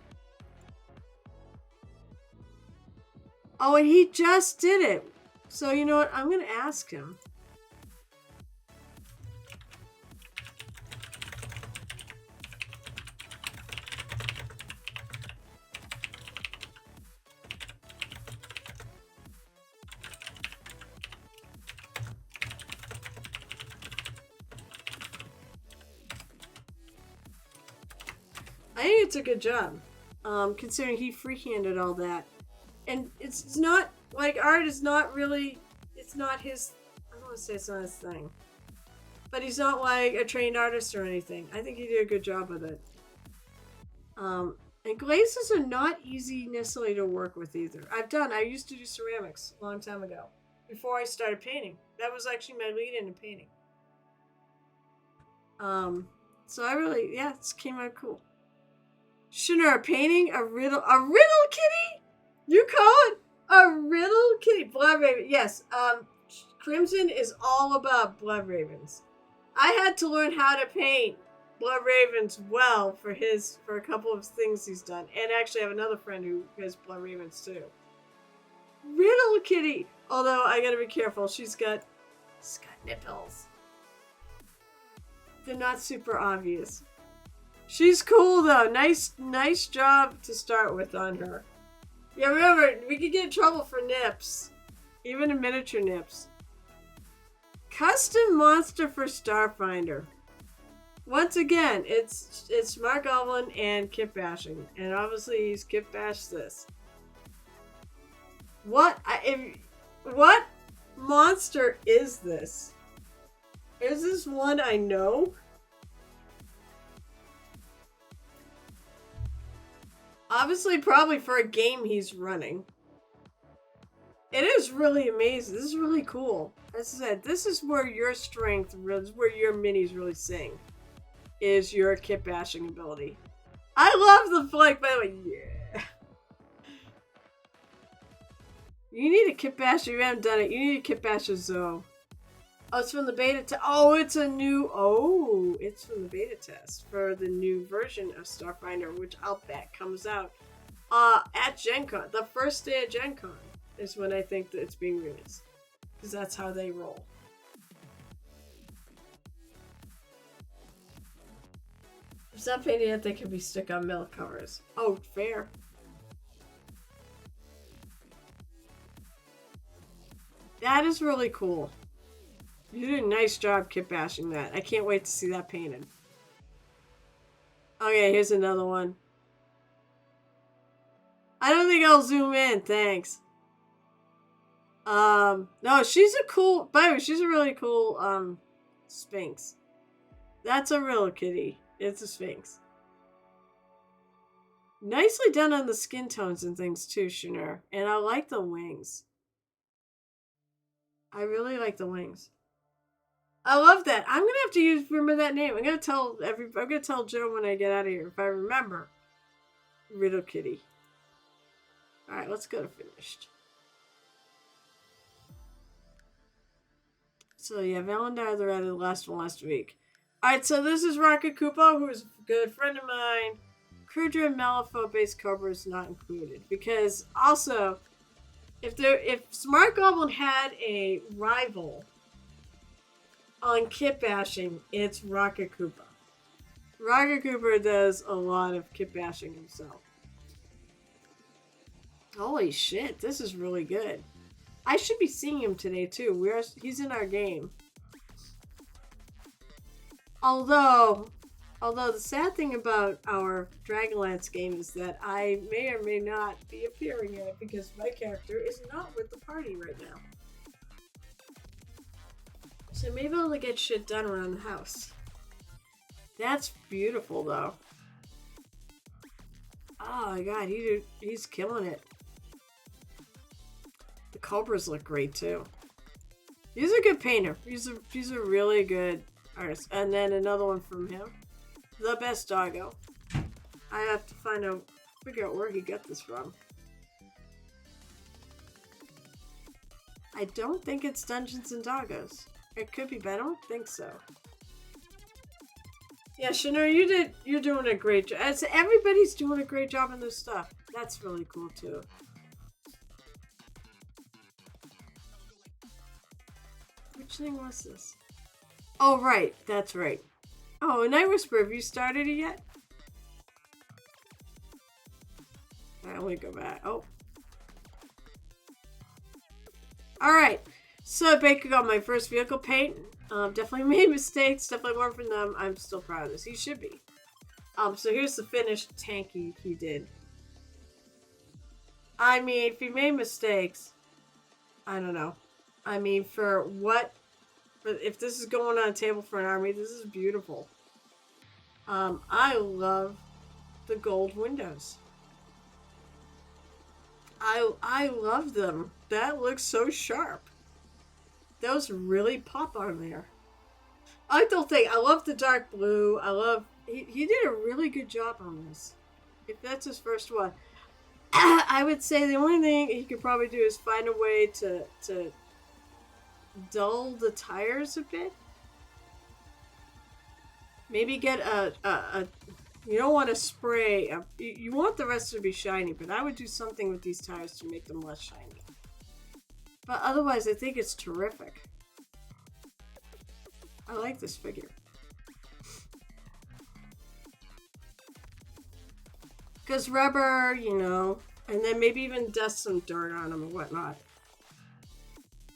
Oh, and he just did it. So you know what? I'm gonna ask him. I think it's a good job, considering he freehanded all that. And it's not, like, art is not really, it's not his, I don't want to say it's not his thing. But he's not, like, a trained artist or anything. I think he did a good job with it. And glazes are not easy necessarily to work with either. I used to do ceramics a long time ago, before I started painting. That was actually my lead into painting. So I really, yeah, it came out cool. Shinra painting a riddle kitty? You call it a riddle kitty? Blood Raven. Yes. Crimson is all about Blood Ravens. I had to learn how to paint Blood Ravens well for a couple of things he's done. And actually I have another friend who has Blood Ravens too. Riddle kitty. Although I gotta be careful. She's got nipples. They're not super obvious. She's cool though. Nice job to start with on her. Yeah, remember, we could get in trouble for nips. Even a miniature nips. Custom monster for Starfinder. Once again, it's Mark Goblin and Kit Bashing. And obviously he's Kit Bashed this. What monster is this? Is this one I know? Obviously, probably for a game he's running. It is really amazing. This is really cool. As I said, this is where your strength, where your minis really sing. Is your Kit Bashing ability. I love the flag, by the way. Yeah. You need a Kit Bash. If you haven't done it, you need a Kit Bash a Zoe. Oh, it's from the beta test. It's from the beta test for the new version of Starfinder, which I'll bet comes out at Gen Con. The first day of Gen Con is when I think that it's being released. Because that's how they roll. If it's not painted yet, they can be stick on milk covers. Oh, fair. That is really cool. You did a nice job Kit Bashing that. I can't wait to see that painted. Okay, here's another one. I don't think I'll zoom in, thanks. No, she's a cool, by the way, she's a really cool, Sphinx. That's a real kitty. It's a Sphinx. Nicely done on the skin tones and things too, Shinra. And I like the wings. I really like the wings. I love that. I'm gonna have to remember that name. I'm gonna tell Joe when I get out of here if I remember. Riddle Kitty. All right, let's go to finished. So yeah, Valentine the Red, the last one last week. Alright, so this is Rocket Koopa, who is a good friend of mine. Krudra and Malifaux-based Cobra is not included. Because also, if Smart Goblin had a rival on kit bashing, it's Rocket Koopa. Rocket Koopa does a lot of kit bashing himself. Holy shit, this is really good. I should be seeing him today too. He's in our game. Although the sad thing about our Dragonlance game is that I may or may not be appearing in it because my character is not with the party right now. So maybe I'll get shit done around the house. That's beautiful though. Oh my god, he's killing it. The Cobras look great too. He's a good painter. He's a really good artist. And then another one from him. The best doggo. I have to figure out where he got this from. I don't think it's Dungeons and Doggos. It could be, but I don't think so. Yeah, Shanur, you're doing a great job. Everybody's doing a great job in this stuff. That's really cool too. Which thing was this? Oh, right. That's right. Oh, Night Whisper, have you started it yet? Alright, let me go back. Oh. Alright. So, Baker got my first vehicle paint. Definitely made mistakes. Definitely learned from them. I'm still proud of this. He should be. So here's the finished tank he did. I mean, if he made mistakes, I don't know. I mean, for what... But if this is going on a table for an army, this is beautiful. I love the gold windows. I love them. That looks so sharp. Those really pop on there. I like the whole thing. I love the dark blue. He did a really good job on this. If that's his first one. I would say the only thing he could probably do is find a way to dull the tires a bit. Maybe get a you don't want to spray. You want the rest to be shiny, but I would do something with these tires to make them less shiny. But otherwise, I think it's terrific. I like this figure. Because rubber, you know, and then maybe even dust some dirt on them and whatnot.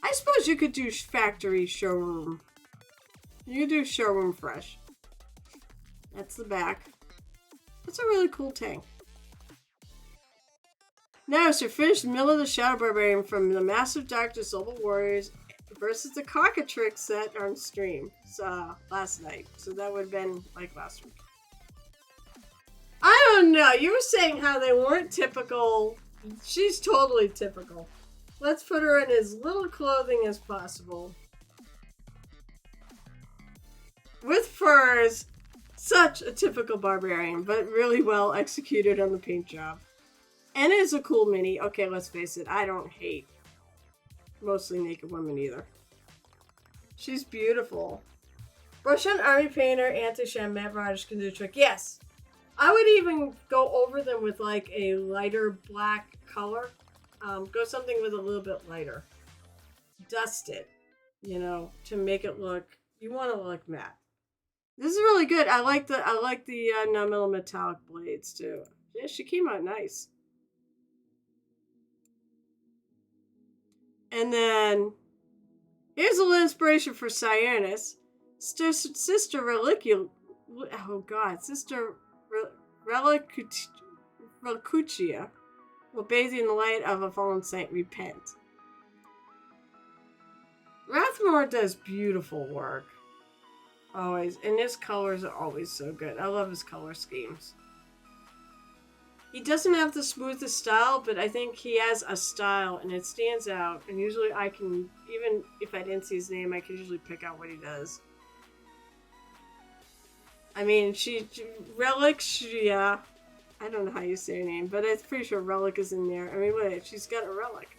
I suppose you could do factory showroom. You could do showroom fresh. That's the back. That's a really cool tank. Now it's your finished Mill of the Shadow Barbarian from the Massive Darkness Global Warriors versus the Cockatrick set on stream last night. So that would have been like last week. I don't know. You were saying how they weren't typical. She's totally typical. Let's put her in as little clothing as possible. With furs. Such a typical barbarian, but really well executed on the paint job. And it's a cool mini. Okay, let's face it. I don't hate mostly naked women either. She's beautiful. Brush on Army Painter, Anti-Sham, Matte Varnish can do the trick. Yes. I would even go over them with like a lighter black color. Go something with a little bit lighter. Dust it, you know, to make it look, you want to look matte. This is really good. I like the nominal metallic blades too. Yeah, she came out nice. And then here's a little inspiration for Cyanus. Sister Relicucia will bathe in the light of a fallen saint repent. Rathmore does beautiful work. Always. And his colors are always so good. I love his color schemes. He doesn't have the smoothest style, but I think he has a style and it stands out. And usually I can, even if I didn't see his name, I can usually pick out what he does. I mean, Relicia, I don't know how you say her name, but I'm pretty sure Relic is in there. I mean, wait, she's got a relic.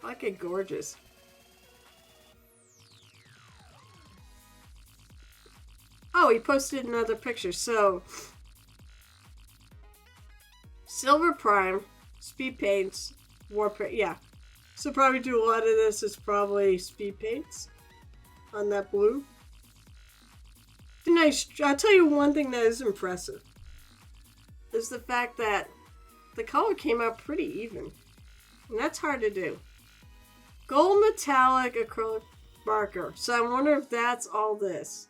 I like it gorgeous. he posted another picture. So, Silver Prime, Speed Paints, War Paint. Yeah. So probably do a lot of this is probably Speed Paints on that blue. Nice. I'll tell you one thing that is impressive. Is the fact that the color came out pretty even. And that's hard to do. Gold metallic acrylic marker. So I wonder if that's all this.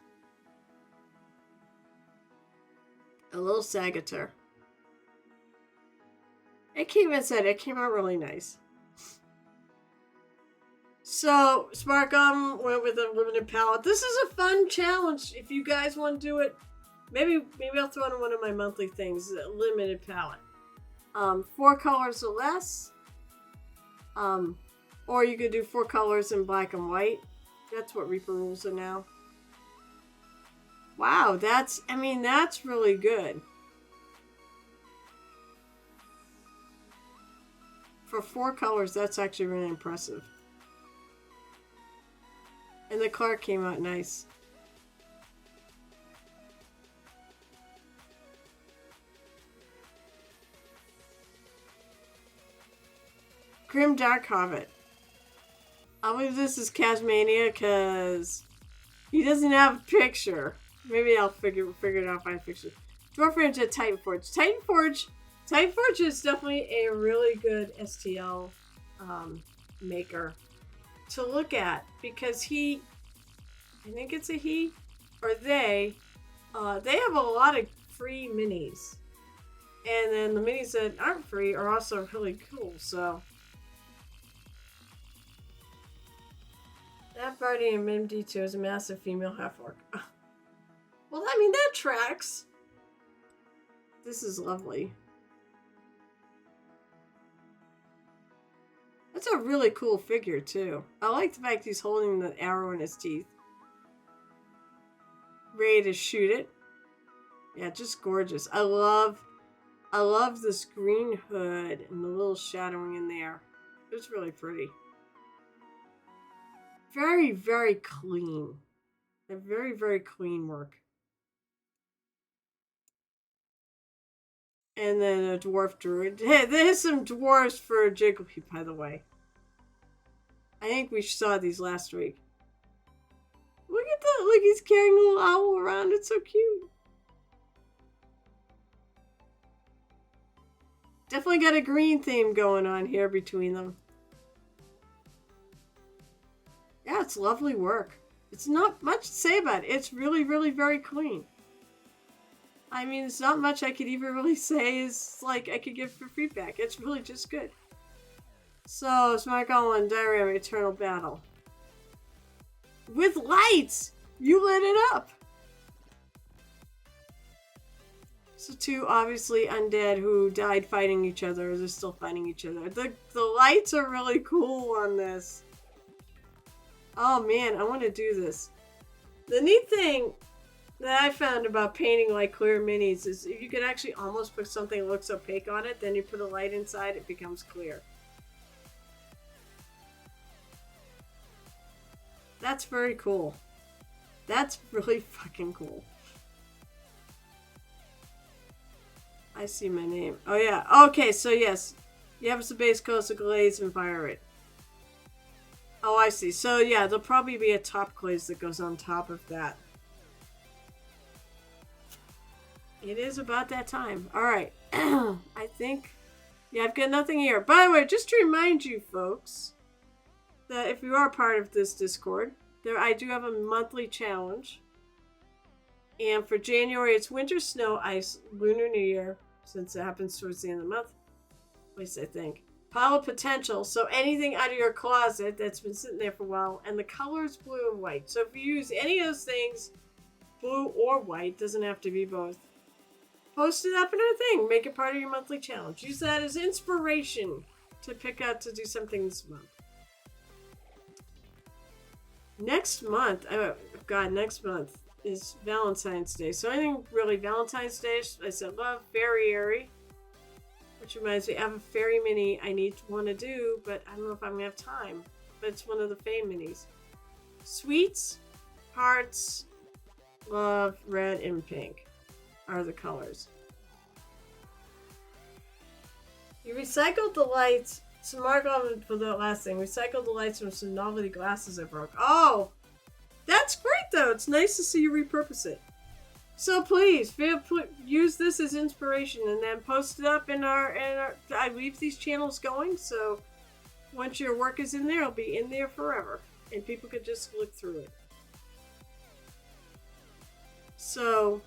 A little Sagator. It came out really nice. So, Sparkgum went with a limited palette. This is a fun challenge. If you guys want to do it, maybe I'll throw in one of my monthly things, a limited palette. 4 colors or less. Or you could do 4 colors in black and white. That's what Reaper rules are now. Wow, that's really good. For 4 colors, that's actually really impressive. And the color came out nice. Grim Dark Hobbit. I believe this is Cashmania because he doesn't have a picture. Maybe I'll figure it out if I have a picture. Dwarf Range at Titan Forge. Titan Forge is definitely a really good STL maker to look at because I think it's a he or they have a lot of free minis. And then the minis that aren't free are also really cool, so. That Bardian MD2 is a massive female half-orc. Well, that tracks. This is lovely. That's a really cool figure, too. I like the fact he's holding the arrow in his teeth. Ready to shoot it. Yeah, just gorgeous. I love this green hood and the little shadowing in there. It's really pretty. Very, very clean. A very, very clean work. And then a dwarf druid. Hey, there's some dwarves for Jiggly, by the way. I think we saw these last week. Look at that. Look, he's carrying a little owl around. It's so cute. Definitely got a green theme going on here between them. Yeah, it's lovely work. It's not much to say about it. It's really, really very clean. It's not much I could even really say is like I could give for feedback. It's really just good. So, Smart Golem Diorama Eternal Battle. With lights! You lit it up! So 2 obviously undead who died fighting each other. They're still fighting each other. The lights are really cool on this. Oh man, I want to do this. The neat thing that I found about painting like clear minis is if you can actually almost put something that looks opaque on it, then you put a light inside, it becomes clear. That's very cool. That's really fucking cool. I see my name. Oh yeah. Okay, so yes. You have some base coat, so glaze and fire it. Oh, I see. So yeah, there'll probably be a top glaze that goes on top of that. It is about that time. Alright. I think... Yeah, I've got nothing here. By the way, just to remind you folks that if you are part of this Discord, I do have a monthly challenge. And for January, it's Winter, Snow, Ice, Lunar New Year, since it happens towards the end of the month. At least I think. Pile of potential. So anything out of your closet that's been sitting there for a while. And the colors blue and white. So if you use any of those things, blue or white, doesn't have to be both. Post it up in a thing. Make it part of your monthly challenge. Use that as inspiration to pick out to do something this month. Next month, next month is Valentine's Day. So I think really Valentine's Day, I said love, fairy airy. Which reminds me, I have a fairy mini I want to do, but I don't know if I'm going to have time. But it's one of the Fae minis. Sweets, hearts, love red and pink are the colors. You recycled the lights. Some mark on for the last thing. Recycled the lights from some novelty glasses I broke. Oh! That's great though. It's nice to see you repurpose it. So please, use this as inspiration and then post it up in our. I leave these channels going, so once your work is in there, it'll be in there forever. And people could just look through it. So,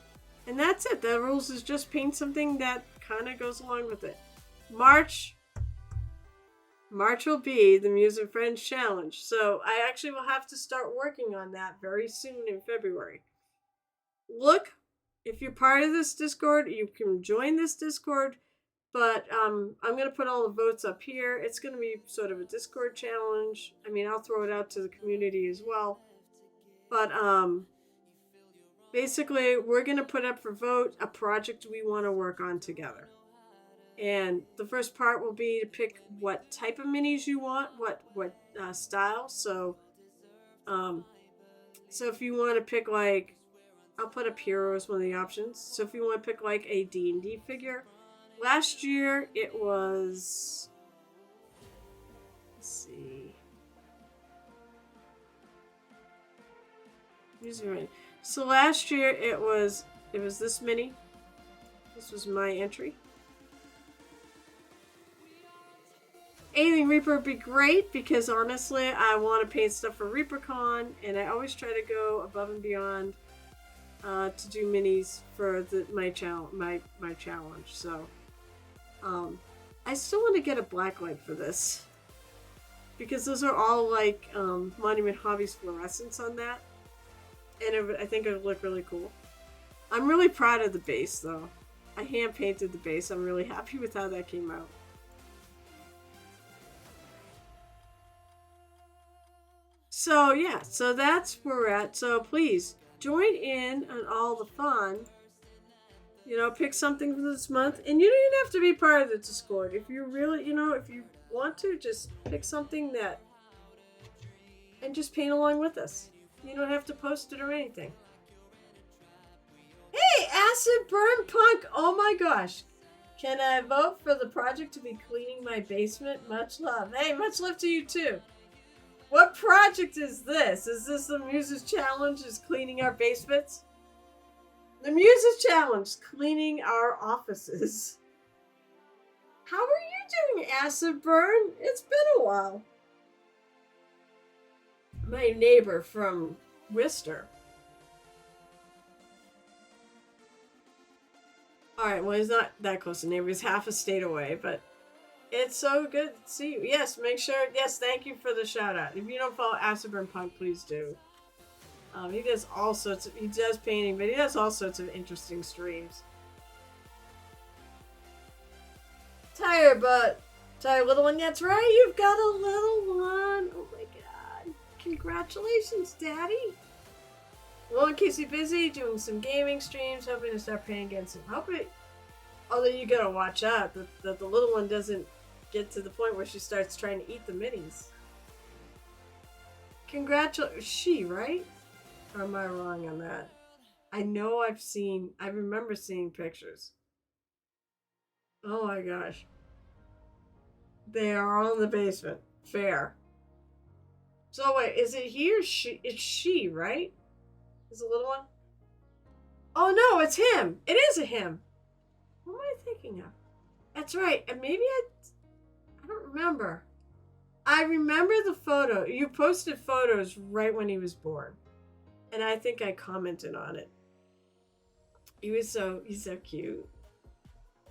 and that's it. The rules is just paint something that kind of goes along with it. March will be the Muse and Friends Challenge. So I actually will have to start working on that very soon in February. Look, if you're part of this Discord, you can join this Discord. But I'm going to put all the votes up here. It's going to be sort of a Discord challenge. I mean, I'll throw it out to the community as well. But basically, we're going to put up for vote a project we want to work on together. And the first part will be to pick what type of minis you want, what style. So if you want to pick like, I'll put up hero as one of the options. So if you want to pick like a D&D figure, last year it was, let's see. So last year it was this mini. This was my entry. Alien Reaper would be great because honestly, I want to paint stuff for ReaperCon, and I always try to go above and beyond to do minis for my challenge. So, I still want to get a blacklight for this because those are all like Monument Hobbies fluorescents on that, and I think it would look really cool. I'm really proud of the base though. I hand painted the base. I'm really happy with how that came out. So yeah, so that's where we're at. So please join in on all the fun. You know, pick something for this month, and you don't even have to be part of the Discord. If you really, if you want to, just pick something and just paint along with us. You don't have to post it or anything. Hey, Acid Burn Punk! Oh my gosh. Can I vote for the project to be cleaning my basement? Much love. Hey, much love to you too. What project is this? Is this the Muses Challenge is cleaning our basements? The Muses Challenge, cleaning our offices. How are you doing, Acid Burn? It's been a while. My neighbor from Worcester. Alright, well, he's not that close to neighbor. He's half a state away, but it's so good to see you. Yes, make sure. Yes, thank you for the shout out. If you don't follow Acid Punk, please do. He does all sorts of. He does painting, but he does all sorts of interesting streams. Tired little one. That's right. You've got a little one. Oh my god! Congratulations, Daddy. Well, in case you're busy doing some gaming streams, hoping to start playing again soon. Although you gotta watch out that the little one doesn't get to the point where she starts trying to eat the minis. Congratulations. She, right? Or am I wrong on that? I remember seeing pictures. Oh my gosh. They are all in the basement. Fair. So wait, is it he or she? It's she, right? Is the little one? Oh no, it's him. It is a him. What am I thinking of? That's right. And maybe I don't remember. I remember the photo. You posted photos right when he was born. And I think I commented on it. He's so cute.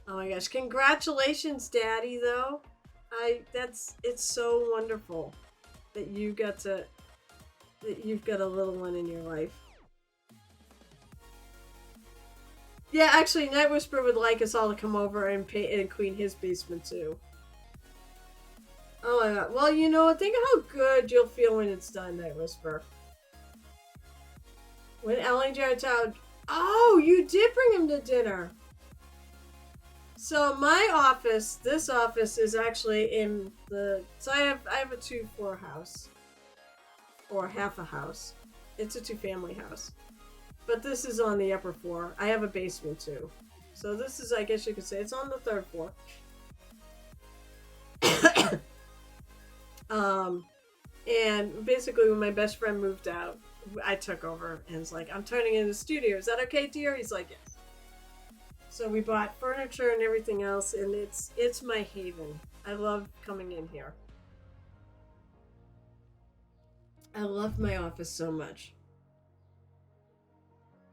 Oh my gosh. Congratulations, Daddy, though. It's so wonderful that you've got a little one in your life. Yeah, actually, Night Whisper would like us all to come over and paint and clean his basement too. Oh my god. Well, think of how good you'll feel when it's done, Night Whisper. When Ellen Jarrett's out. Oh, you did bring him to dinner. So my office, this office is actually in the. So I have a 2-floor house, or half a house. It's a 2-family house. But this is on the upper floor. I have a basement too. So this is, I guess you could say, it's on the 3rd floor. And basically when my best friend moved out, I took over and was like, I'm turning it into a studio. Is that okay, dear? He's like, yes. So we bought furniture and everything else, and it's my haven. I love coming in here. I love my office so much.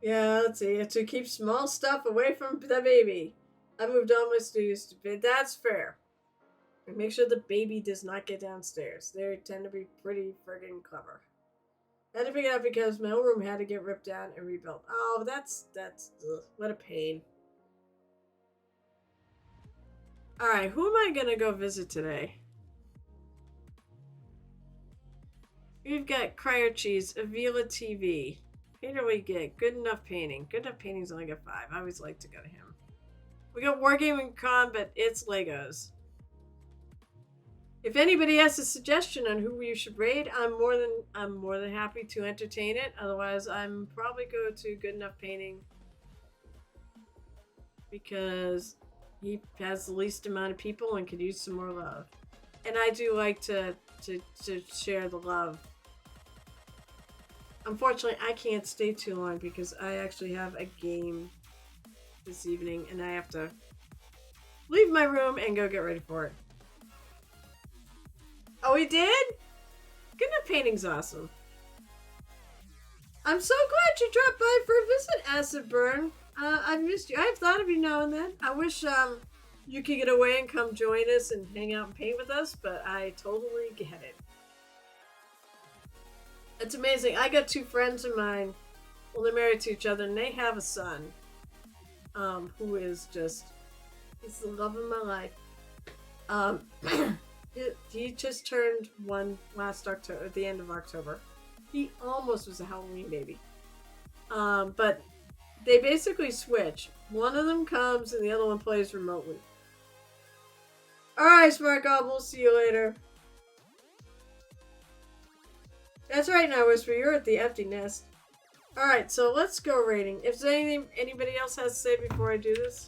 Yeah, let's see. It's to keep small stuff away from the baby. I moved all my studios to bed. That's fair. And make sure the baby does not get downstairs. They tend to be pretty friggin' clever. I had to pick it up because my old room had to get ripped down and rebuilt. Oh, that's ugh, what a pain. Alright, who am I gonna go visit today? We've got Cryo Cheese, Avila TV. Peter we get Good Enough Painting. Good Enough Painting's only got 5. I always like to go to him. We got Wargaming Con, but it's Legos. If anybody has a suggestion on who you should raid, I'm more than happy to entertain it. Otherwise, I'm probably go to Good Enough Painting because he has the least amount of people and could use some more love. And I do like to share the love. Unfortunately, I can't stay too long because I actually have a game this evening and I have to leave my room and go get ready for it. Oh, he did? Good Enough Painting's awesome. I'm so glad you dropped by for a visit, Acid Burn. I've missed you. I've thought of you now and then. I wish you could get away and come join us and hang out and paint with us, but I totally get it. It's amazing. I got 2 friends of mine. Well, they're married to each other, and they have a son who is just, he's the love of my life. He just turned 1 last October, at the end of October. He almost was a Halloween baby. But they basically switch. One of them comes and the other one plays remotely. Alright, Smart Gob, we'll see you later. That's right now, Whisper, you're at the empty nest. Alright, so let's go rating. If there's anything anybody else has to say before I do this,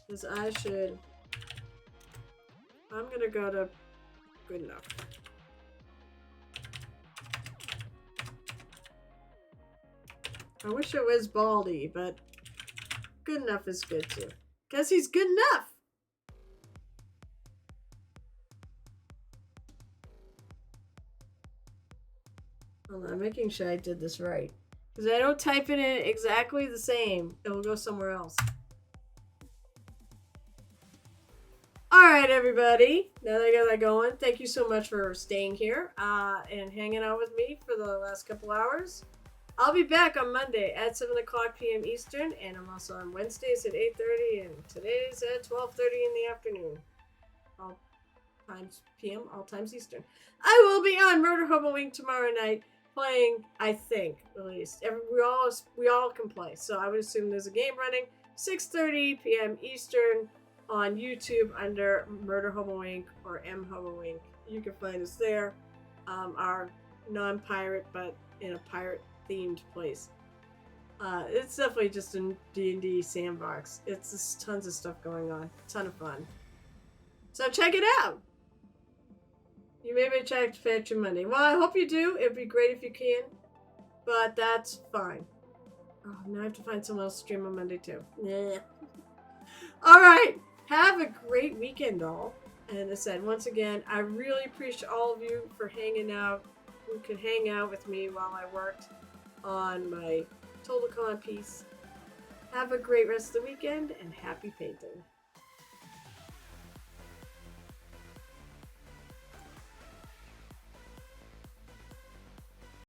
because I'm gonna go to Good Enough. I wish it was Baldy, but Good Enough is good too. Because he's good enough! Hold on, I'm making sure I did this right. Because I don't type it in exactly the same, it will go somewhere else. Alright, everybody. Now that I got that going, thank you so much for staying here and hanging out with me for the last couple hours. I'll be back on Monday at 7 o'clock p.m. Eastern, and I'm also on Wednesdays at 8:30, and today's at 12:30 in the afternoon. All times p.m., all times Eastern. I will be on Murder Hobo Wing tomorrow night playing, I think, at least. We all can play, so I would assume there's a game running. 6:30 p.m. Eastern on YouTube under Murder Hobo Inc. or M Hobo Inc. You can find us there. Our non-pirate, but in a pirate-themed place. It's definitely just a D&D sandbox. It's just tons of stuff going on. A ton of fun. So check it out! You may be checked Fetch Monday. Well, I hope you do. It'd be great if you can. But that's fine. Oh, now I have to find someone else to stream on Monday too. Yeah. Alright! Have a great weekend, all. And as I said, once again, I really appreciate all of you for hanging out, who could hang out with me while I worked on my Total Con piece. Have a great rest of the weekend, and happy painting.